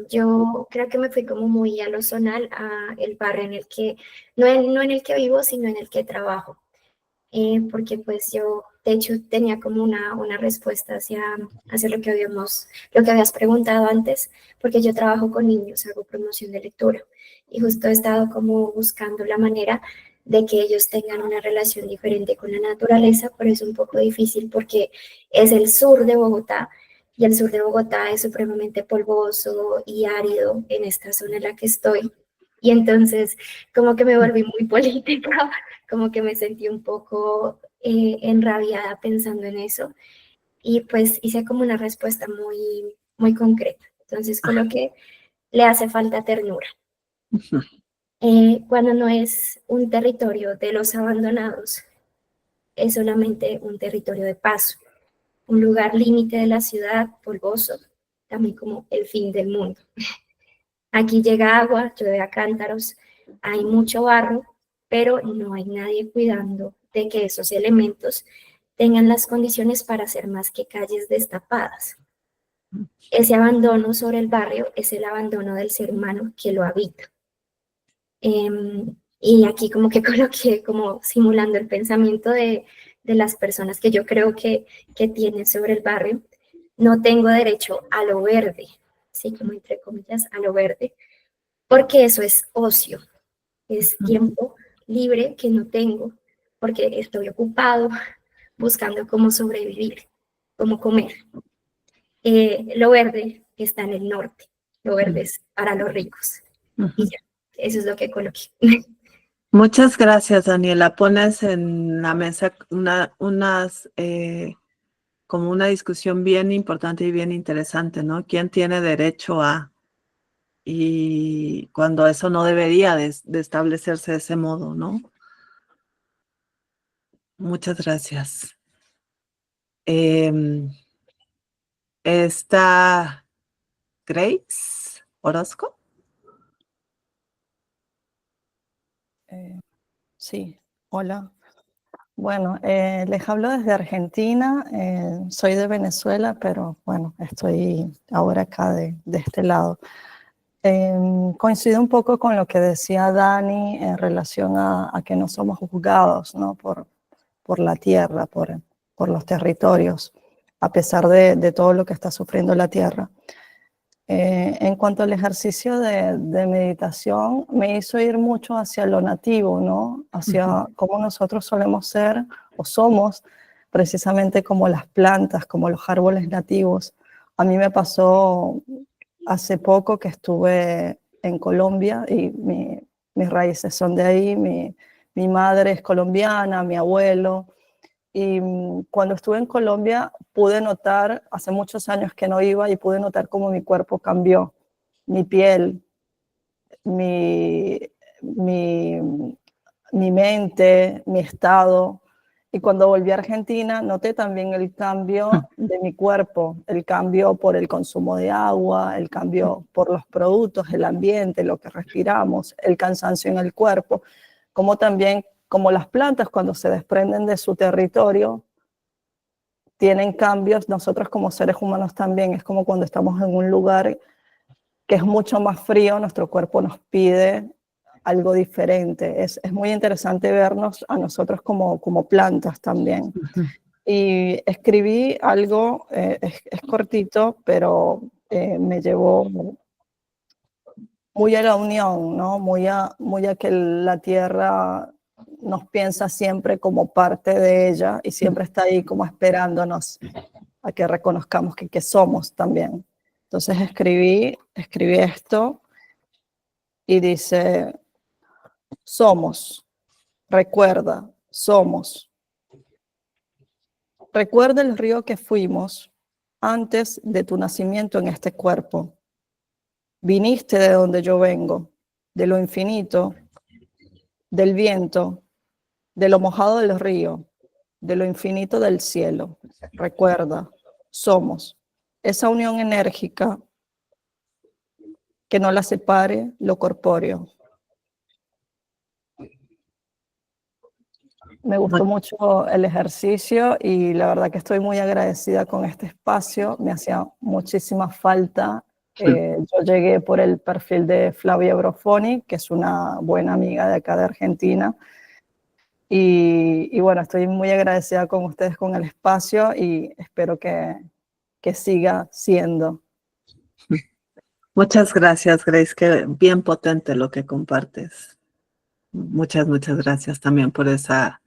Yo creo que me fui como muy a lo zonal, a el barrio en el que, no en el que vivo, sino en el que trabajo. Porque pues yo, de hecho, tenía como una respuesta hacia lo que habías preguntado antes, porque yo trabajo con niños, hago promoción de lectura, y justo he estado como buscando la manera de que ellos tengan una relación diferente con la naturaleza, pero es un poco difícil porque es el sur de Bogotá, y el sur de Bogotá es supremamente polvoso y árido en esta zona en la que estoy. Y entonces como que me volví muy política, como que me sentí un poco enrabiada pensando en eso. Y pues hice como una respuesta muy, muy concreta. Entonces coloqué, le hace falta ternura. Cuando no es un territorio de los abandonados, es solamente un territorio de paso, un lugar límite de la ciudad, polvoso, también como el fin del mundo. Aquí llega agua, llueve a cántaros, hay mucho barro, pero no hay nadie cuidando de que esos elementos tengan las condiciones para ser más que calles destapadas. Ese abandono sobre el barrio es el abandono del ser humano que lo habita. Y aquí como que coloqué como simulando el pensamiento de las personas que yo creo que tienen sobre el barrio. No tengo derecho a lo verde, sí, como entre comillas, a lo verde, porque eso es ocio, es tiempo libre que no tengo, porque estoy ocupado buscando cómo sobrevivir, cómo comer. Lo verde está en el norte, lo verde es para los ricos. Y ya, eso es lo que coloqué. Muchas gracias, Daniela. Pones en la mesa como una discusión bien importante y bien interesante, ¿no? ¿Quién tiene derecho a? Y cuando eso no debería de establecerse de ese modo, ¿no? Muchas gracias. Está Grace Orozco. Sí, hola. Bueno, les hablo desde Argentina, soy de Venezuela, pero bueno, estoy ahora acá de este lado. Coincido un poco con lo que decía Dani en relación a que no somos juzgados, ¿no? por la tierra, por los territorios, a pesar de todo lo que está sufriendo la tierra. En cuanto al ejercicio de meditación, me hizo ir mucho hacia lo nativo, ¿no? Hacia cómo nosotros solemos ser o somos, precisamente como las plantas, como los árboles nativos. A mí me pasó hace poco que estuve en Colombia y mis raíces son de ahí, mi madre es colombiana, mi abuelo. Y cuando estuve en Colombia pude notar, hace muchos años que no iba, y pude notar cómo mi cuerpo cambió, mi piel, mi, mi, mi mente, mi estado. Y cuando volví a Argentina noté también el cambio de mi cuerpo, el cambio por el consumo de agua, el cambio por los productos, el ambiente, lo que respiramos, el cansancio en el cuerpo, como también como las plantas cuando se desprenden de su territorio tienen cambios. Nosotros como seres humanos también, es como cuando estamos en un lugar que es mucho más frío, nuestro cuerpo nos pide algo diferente. Es muy interesante vernos a nosotros como plantas también. Y escribí algo, es cortito, pero me llevó muy a la unión, ¿no? Muy a que la tierra nos piensa siempre como parte de ella y siempre está ahí como esperándonos a que reconozcamos que somos también. Entonces escribí esto y dice: somos, recuerda, somos. Recuerda el río que fuimos antes de tu nacimiento en este cuerpo. Viniste de donde yo vengo, de lo infinito, del viento, de lo mojado del río, de lo infinito del cielo. Recuerda, somos esa unión enérgica que no la separe lo corpóreo. Me gustó mucho el ejercicio y la verdad que estoy muy agradecida con este espacio. Me hacía muchísima falta. Yo llegué por el perfil de Flavia Brofoni, que es una buena amiga de acá de Argentina. Y bueno, estoy muy agradecida con ustedes, con el espacio, y espero que siga siendo. Muchas gracias, Grace, que bien potente lo que compartes. Muchas gracias también por esa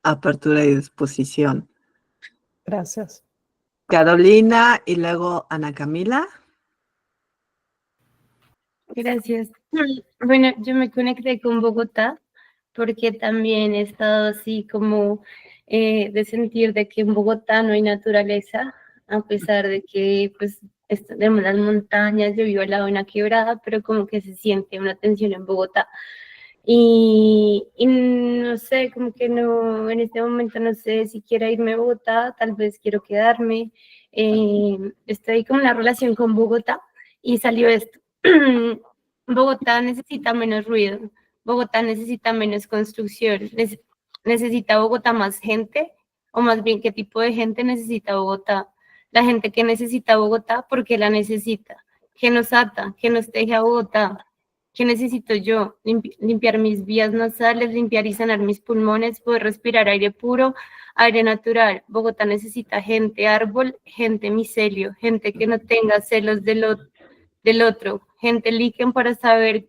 apertura y disposición. Gracias. Carolina y luego Ana Camila. Gracias. Bueno, yo me conecté con Bogotá porque también he estado así como de sentir de que en Bogotá no hay naturaleza, a pesar de que pues tenemos las montañas, yo vivo al lado de una quebrada, pero como que se siente una tensión en Bogotá. Y no sé, como que no, en este momento no sé si quiero irme a Bogotá, tal vez quiero quedarme. Estoy con una relación con Bogotá y salió esto. Bogotá necesita menos ruido, Bogotá necesita menos construcción, necesita Bogotá más gente, o más bien qué tipo de gente necesita Bogotá. La gente que necesita Bogotá, ¿por qué la necesita? ¿Qué nos ata? ¿Qué nos teje a Bogotá? ¿Qué necesito yo? Limpiar mis vías nasales, limpiar y sanar mis pulmones, poder respirar aire puro, aire natural. Bogotá necesita gente árbol, gente micelio, gente que no tenga celos del otro, gente líquen para saber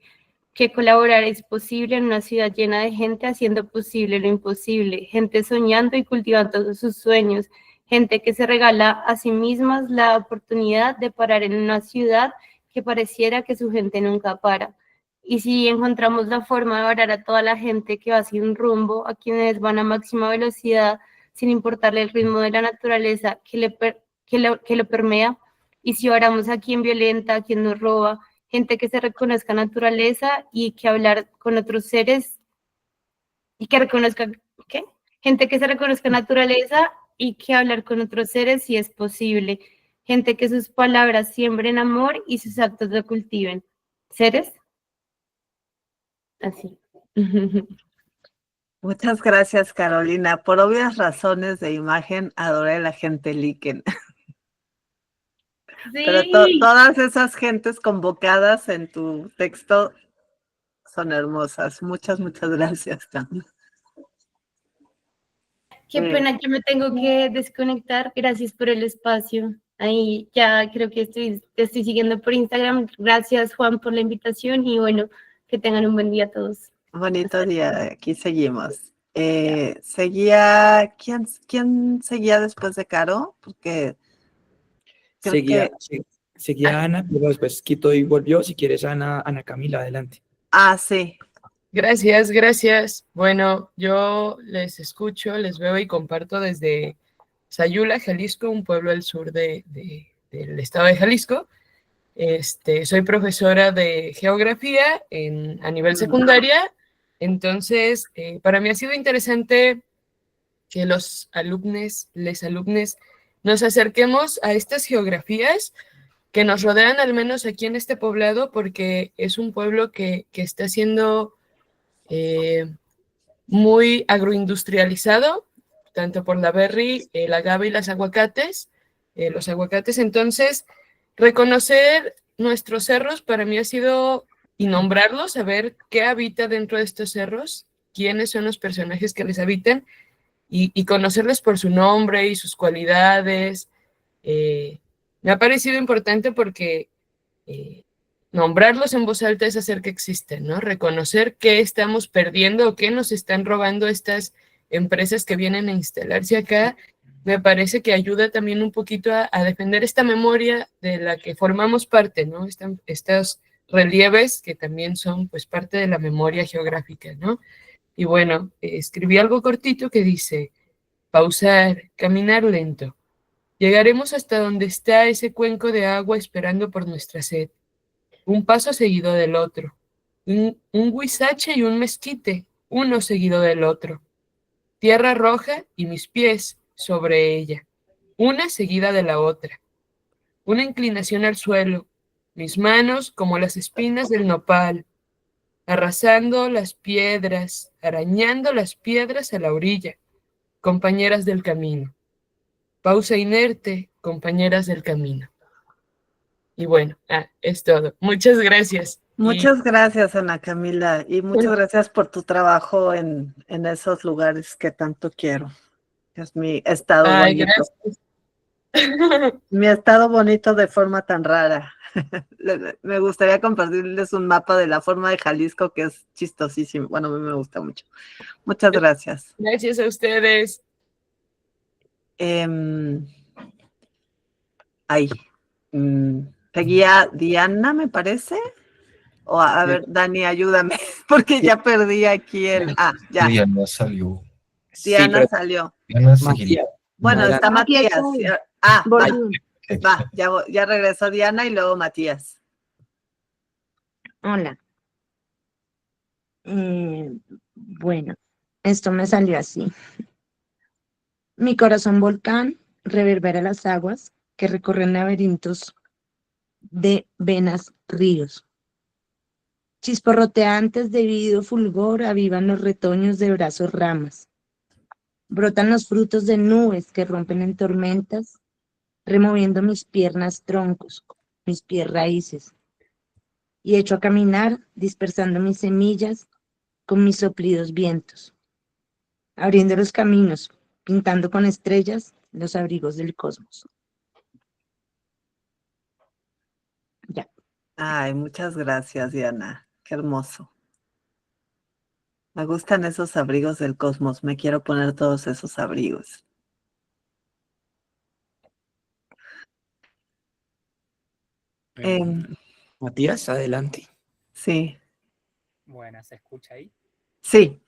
que colaborar es posible en una ciudad llena de gente haciendo posible lo imposible, gente soñando y cultivando sus sueños, gente que se regala a sí mismas la oportunidad de parar en una ciudad que pareciera que su gente nunca para. Y si encontramos la forma de parar a toda la gente que va sin rumbo, a quienes van a máxima velocidad, sin importarle el ritmo de la naturaleza que lo permea, y si oramos a quien violenta, a quien nos roba, gente que se reconozca naturaleza y que hablar con otros seres y que reconozca, ¿qué? Gente que se reconozca naturaleza y que hablar con otros seres si es posible. Gente que sus palabras siembren amor y sus actos lo cultiven. ¿Seres? Así. Muchas gracias, Carolina. Por obvias razones de imagen, adoré la gente líquen. Pero Sí, todas esas gentes convocadas en tu texto son hermosas. Muchas, muchas gracias también. qué pena que me tengo que desconectar. Gracias por el espacio. Ahí ya creo que te estoy siguiendo por Instagram. Gracias, Juan, por la invitación y bueno, que tengan un buen día todos. Bonito día, aquí seguimos. ¿Quién seguía después de Caro? Porque creo Seguía, que, seguía Ana, pero después quitó y volvió. Si quieres, Ana Camila, adelante. sí, Gracias, gracias. Bueno, yo les escucho, les veo y comparto desde Sayula, Jalisco, un pueblo al sur del estado de Jalisco. Soy profesora de geografía a nivel secundaria, entonces para mí ha sido interesante que los les alumnes, nos acerquemos a estas geografías que nos rodean, al menos aquí en este poblado, porque es un pueblo que está siendo muy agroindustrializado, tanto por la berry, el agave y los aguacates. Entonces, reconocer nuestros cerros para mí ha sido, y nombrarlos, saber qué habita dentro de estos cerros, quiénes son los personajes que les habitan, y conocerles por su nombre y sus cualidades. Me ha parecido importante porque nombrarlos en voz alta es hacer que existen, ¿no? Reconocer qué estamos perdiendo o qué nos están robando estas empresas que vienen a instalarse acá. Me parece que ayuda también un poquito a defender esta memoria de la que formamos parte, ¿no? Estos relieves que también son pues parte de la memoria geográfica, ¿no? Y bueno, escribí algo cortito que dice: pausar, caminar lento. Llegaremos hasta donde está ese cuenco de agua esperando por nuestra sed. Un paso seguido del otro. Un huizache y un mezquite, uno seguido del otro. Tierra roja y mis pies sobre ella, una seguida de la otra. Una inclinación al suelo, mis manos como las espinas del nopal, arrasando las piedras, arañando las piedras a la orilla, compañeras del camino. Pausa inerte, compañeras del camino. Y bueno, es todo. Muchas gracias. muchas gracias, Ana Camila, y muchas gracias por tu trabajo en esos lugares que tanto quiero. Es mi estado bonito. Gracias. Mi estado bonito de forma tan rara. Me gustaría compartirles un mapa de la forma de Jalisco que es chistosísimo. Bueno, a mí me gusta mucho. Muchas gracias. Gracias a ustedes. Seguía Diana, me parece. O a ver, Dani, ayúdame, porque ya perdí aquí el. Ya. Diana salió. Diana salió. Diana seguiría. Bueno, Adelante. está Matías. Volví. Ya regresó Diana y luego Matías. Hola. Bueno, esto me salió así. Mi corazón volcán reverbera las aguas que recorren laberintos de venas ríos. Chisporroteantes de vívido fulgor avivan los retoños de brazos ramas. Brotan los frutos de nubes que rompen en tormentas, removiendo mis piernas troncos, mis pies raíces. Y echo a caminar, dispersando mis semillas con mis soplidos vientos, abriendo los caminos, pintando con estrellas los abrigos del cosmos. Ya. Ay, muchas gracias, Diana. Qué hermoso. Me gustan esos abrigos del cosmos. Me quiero poner todos esos abrigos. Matías, adelante. Sí. Bueno, ¿se escucha ahí? Sí.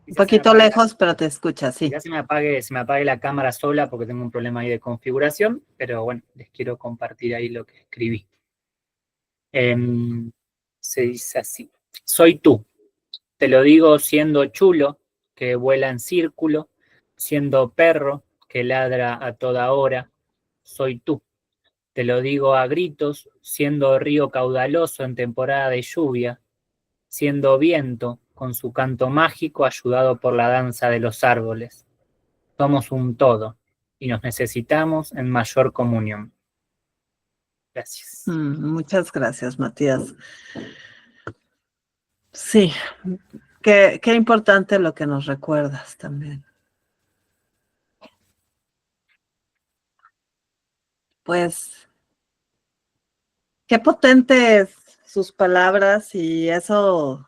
Un Quizás poquito lejos, pero te escuchas, sí. Quizás se me apague la cámara sola porque tengo un problema ahí de configuración, pero bueno, les quiero compartir ahí lo que escribí. Se dice así: soy tú, te lo digo siendo chulo, que vuela en círculo, siendo perro, que ladra a toda hora, soy tú. Te lo digo a gritos, siendo río caudaloso en temporada de lluvia, siendo viento, con su canto mágico ayudado por la danza de los árboles. Somos un todo y nos necesitamos en mayor comunión. Gracias. Muchas gracias, Matías. Sí, qué importante lo que nos recuerdas también. Pues, qué potentes sus palabras y eso.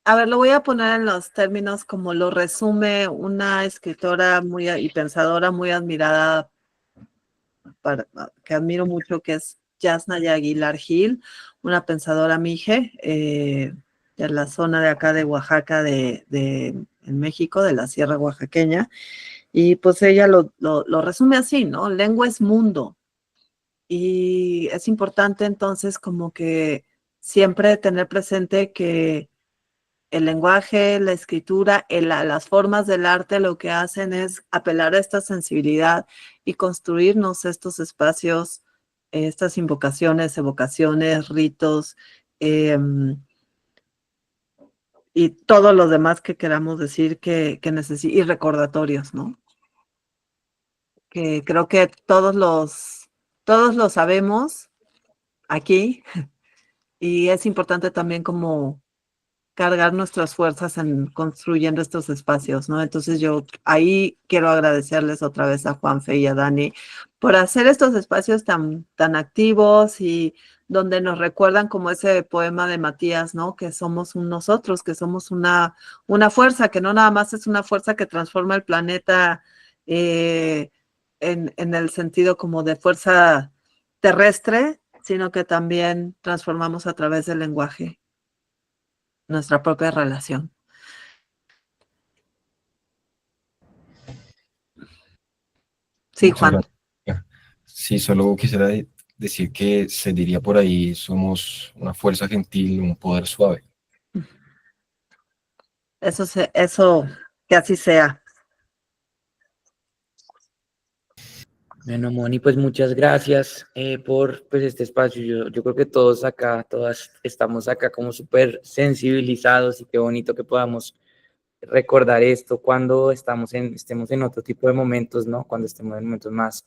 A ver, lo voy a poner en los términos como lo resume una escritora y pensadora muy admirada, que admiro mucho, que es Yasnaya Aguilar Gil, una pensadora mije de la zona de acá de Oaxaca, en México, de la Sierra Oaxaqueña. Y pues ella lo resume así, ¿no? Lengua es mundo. Y es importante entonces como que siempre tener presente que el lenguaje, la escritura, las formas del arte lo que hacen es apelar a esta sensibilidad y construirnos estos espacios, estas invocaciones, evocaciones, ritos, y todo lo demás que queramos decir que y recordatorios, ¿no? Que creo que todos lo sabemos aquí y es importante también como cargar nuestras fuerzas en construyendo estos espacios, ¿no? Entonces yo ahí quiero agradecerles otra vez a Juanfe y a Dani por hacer estos espacios tan activos y donde nos recuerdan como ese poema de Matías, ¿no? Que somos nosotros, que somos una fuerza, que no nada más es una fuerza que transforma el planeta en el sentido como de fuerza terrestre, sino que también transformamos a través del lenguaje nuestra propia relación. Sí, Muchas Juan. gracias. Sí, solo quisiera decir que se diría por ahí, somos una fuerza gentil, un poder suave. Eso, que así sea. Bueno, Moni, pues muchas gracias por pues, este espacio. Yo creo que todos acá, todas estamos acá como súper sensibilizados y qué bonito que podamos recordar esto cuando estemos en otro tipo de momentos, ¿no? Cuando estemos en momentos más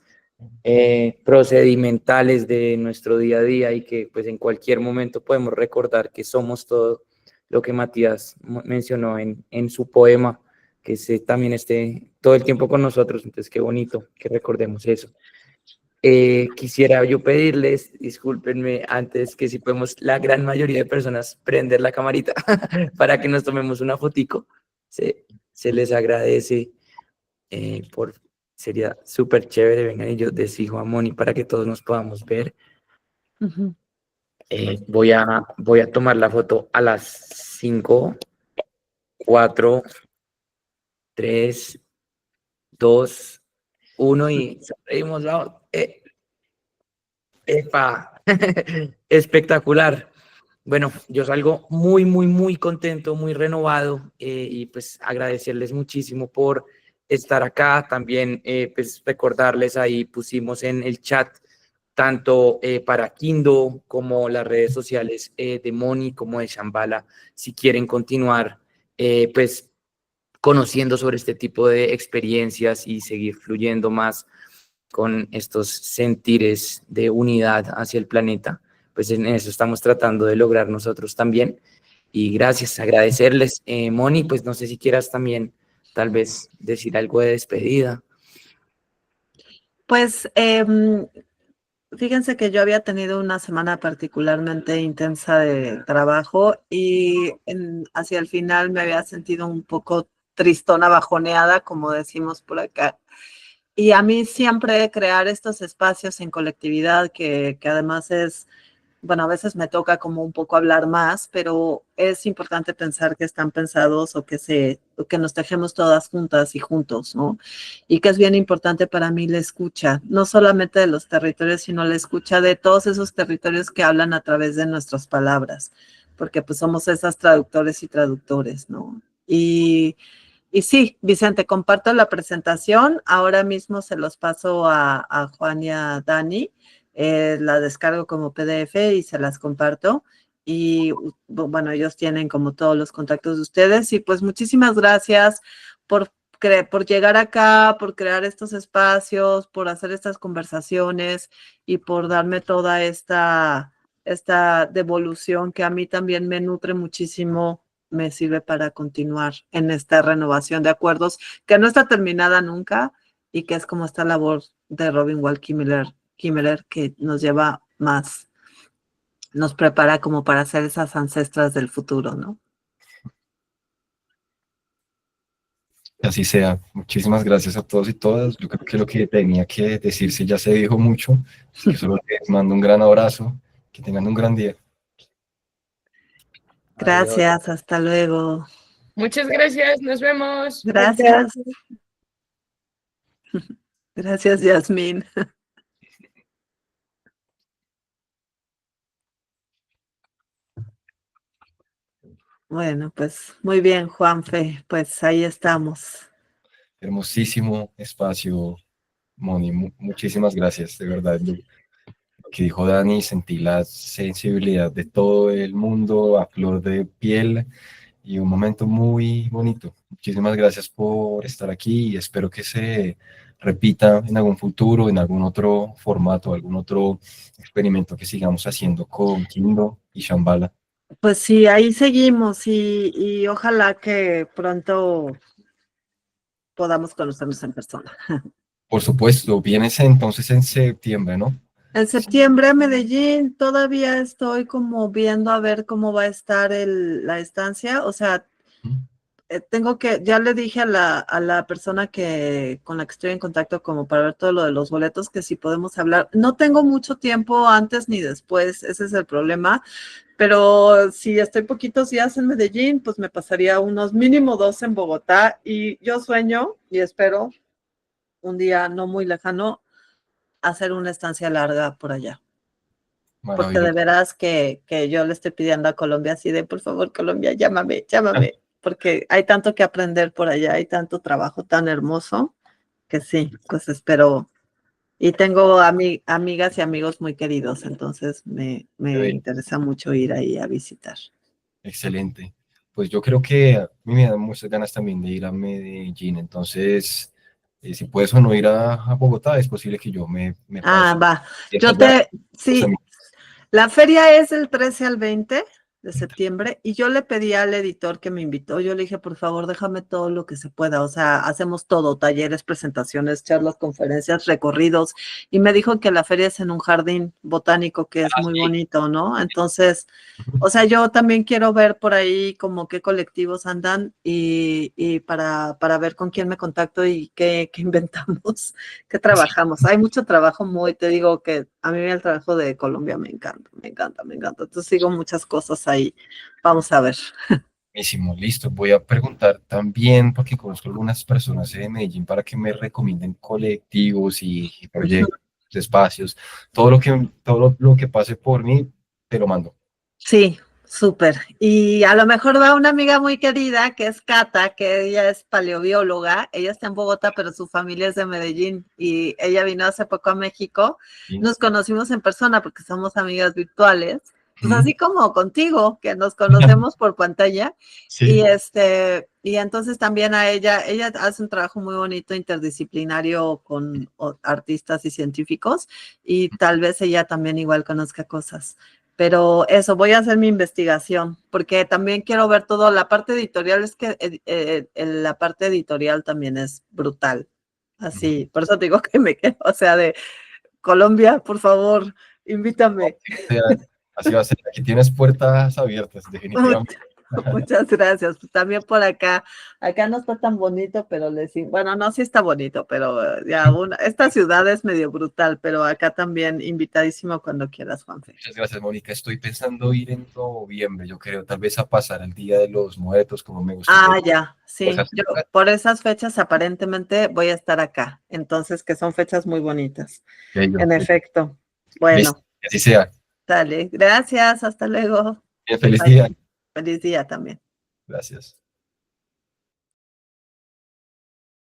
procedimentales de nuestro día a día y que pues en cualquier momento podemos recordar que somos todo lo que Matías mencionó en su poema, que también esté todo el tiempo con nosotros. Entonces qué bonito que recordemos eso. Quisiera yo pedirles, discúlpenme antes, que si podemos la gran mayoría de personas prender la camarita para que nos tomemos una fotico, se les agradece, sería súper chévere. Vengan y yo les fijo a Moni para que todos nos podamos ver. Uh-huh. Voy a tomar la foto a las 5, 4, 3, 2, 1 y sonreímos. ¡Epa! Espectacular. Bueno, yo salgo muy, muy, muy contento, muy renovado y pues agradecerles muchísimo por estar acá. También pues recordarles, ahí pusimos en el chat tanto para Kindo como las redes sociales de Moni como de Shambhala, si quieren continuar pues conociendo sobre este tipo de experiencias y seguir fluyendo más con estos sentires de unidad hacia el planeta, pues en eso estamos tratando de lograr nosotros también. Y gracias, agradecerles. Moni, pues no sé si quieras también tal vez decir algo de despedida. Pues fíjense que yo había tenido una semana particularmente intensa de trabajo y hacia el final me había sentido un poco tristona, bajoneada, como decimos por acá. Y a mí siempre crear estos espacios en colectividad, que además es, bueno, a veces me toca como un poco hablar más, pero es importante pensar que están pensados o que nos tejemos todas juntas y juntos, ¿no? Y que es bien importante para mí la escucha, no solamente de los territorios, sino la escucha de todos esos territorios que hablan a través de nuestras palabras, porque pues somos esas traductores y traductores, ¿no? Y sí, Vicente, comparto la presentación. Ahora mismo se los paso a Juan y a Dani la descargo como PDF y se las comparto. Y bueno, ellos tienen como todos los contactos de ustedes. Y pues muchísimas gracias por llegar acá, por crear estos espacios, por hacer estas conversaciones y por darme toda esta devolución que a mí también me nutre muchísimo, me sirve para continuar en esta renovación de acuerdos que no está terminada nunca y que es como esta labor de Robin Wall Kimmerer que nos lleva más, nos prepara como para ser esas ancestras del futuro, ¿no? Así sea. Muchísimas gracias a todos y todas. Yo creo que lo que tenía que decirse ya se dijo mucho. Así que solo les mando un gran abrazo. Que tengan un gran día. Gracias, hasta luego. Muchas gracias, nos vemos. Gracias. Gracias, Yasmín. Bueno, pues muy bien, Juanfe, pues ahí estamos. Hermosísimo espacio, Moni. Muchísimas gracias, de verdad. Lo que dijo Dani, sentí la sensibilidad de todo el mundo a flor de piel y un momento muy bonito. Muchísimas gracias por estar aquí y espero que se repita en algún futuro, en algún otro formato, algún otro experimento que sigamos haciendo con Kindle y Shambhala. Pues sí, ahí seguimos y ojalá que pronto podamos conocernos en persona. Por supuesto, vienes entonces en septiembre, ¿no? En septiembre a Medellín todavía estoy como viendo a ver cómo va a estar la estancia, o sea, tengo que, ya le dije a la persona con la que estoy en contacto como para ver todo lo de los boletos, que si podemos hablar. No tengo mucho tiempo antes ni después, ese es el problema, pero si estoy poquitos días en Medellín, pues me pasaría unos mínimo 2 en Bogotá y yo sueño y espero un día no muy lejano hacer una estancia larga por allá. Porque de veras que yo le estoy pidiendo a Colombia así de, por favor, Colombia, llámame, porque hay tanto que aprender por allá, hay tanto trabajo tan hermoso, que sí, pues espero. Y tengo amigas y amigos muy queridos, entonces me interesa mucho ir ahí a visitar. Excelente. Pues yo creo que a mí me dan muchas ganas también de ir a Medellín, entonces si puedes o no ir a Bogotá, es posible que yo me pase. Va. Sí, la feria es del 13 al 20 de septiembre y yo le pedí al editor que me invitó, yo le dije, por favor, déjame todo lo que se pueda, o sea, hacemos todo, talleres, presentaciones, charlas, conferencias, recorridos, y me dijo que la feria es en un jardín botánico que es muy bonito, ¿no? Entonces, o sea, yo también quiero ver por ahí como qué colectivos andan y para ver con quién me contacto y qué inventamos, qué trabajamos. Hay mucho trabajo te digo que a mí el trabajo de Colombia me encanta. Entonces sigo muchas cosas ahí. Vamos a ver. Buenísimo, listo. Voy a preguntar también, porque conozco algunas personas en Medellín, para que me recomienden colectivos y proyectos, espacios, todo lo que pase por mí, te lo mando. Sí, súper. Y a lo mejor va una amiga muy querida, que es Cata, que ella es paleobióloga. Ella está en Bogotá, pero su familia es de Medellín. Y ella vino hace poco a México. Sí. Nos conocimos en persona porque somos amigas virtuales. Pues así como contigo, que nos conocemos por pantalla. Sí. Y entonces también ella hace un trabajo muy bonito interdisciplinario con artistas y científicos. Y tal vez ella también igual conozca cosas. Pero eso, voy a hacer mi investigación, porque también quiero ver todo, la parte editorial, es que la parte editorial también es brutal, así, por eso te digo que me quedo, o sea, de Colombia, por favor, invítame. Así va a ser, aquí tienes puertas abiertas, definitivamente. Muchas gracias. Pues también por acá no está tan bonito, pero bueno, no, sí está bonito, pero ya esta ciudad es medio brutal, pero acá también invitadísimo cuando quieras, Juanfe. Muchas gracias, Mónica. Estoy pensando ir en noviembre, yo creo, tal vez a pasar el Día de los Muertos, como me gusta. Ya, sí. Yo por esas fechas aparentemente voy a estar acá, entonces que son fechas muy bonitas. En efecto. Bueno. Así sea. Dale, gracias, hasta luego. Bien, feliz día. Feliz día también. Gracias.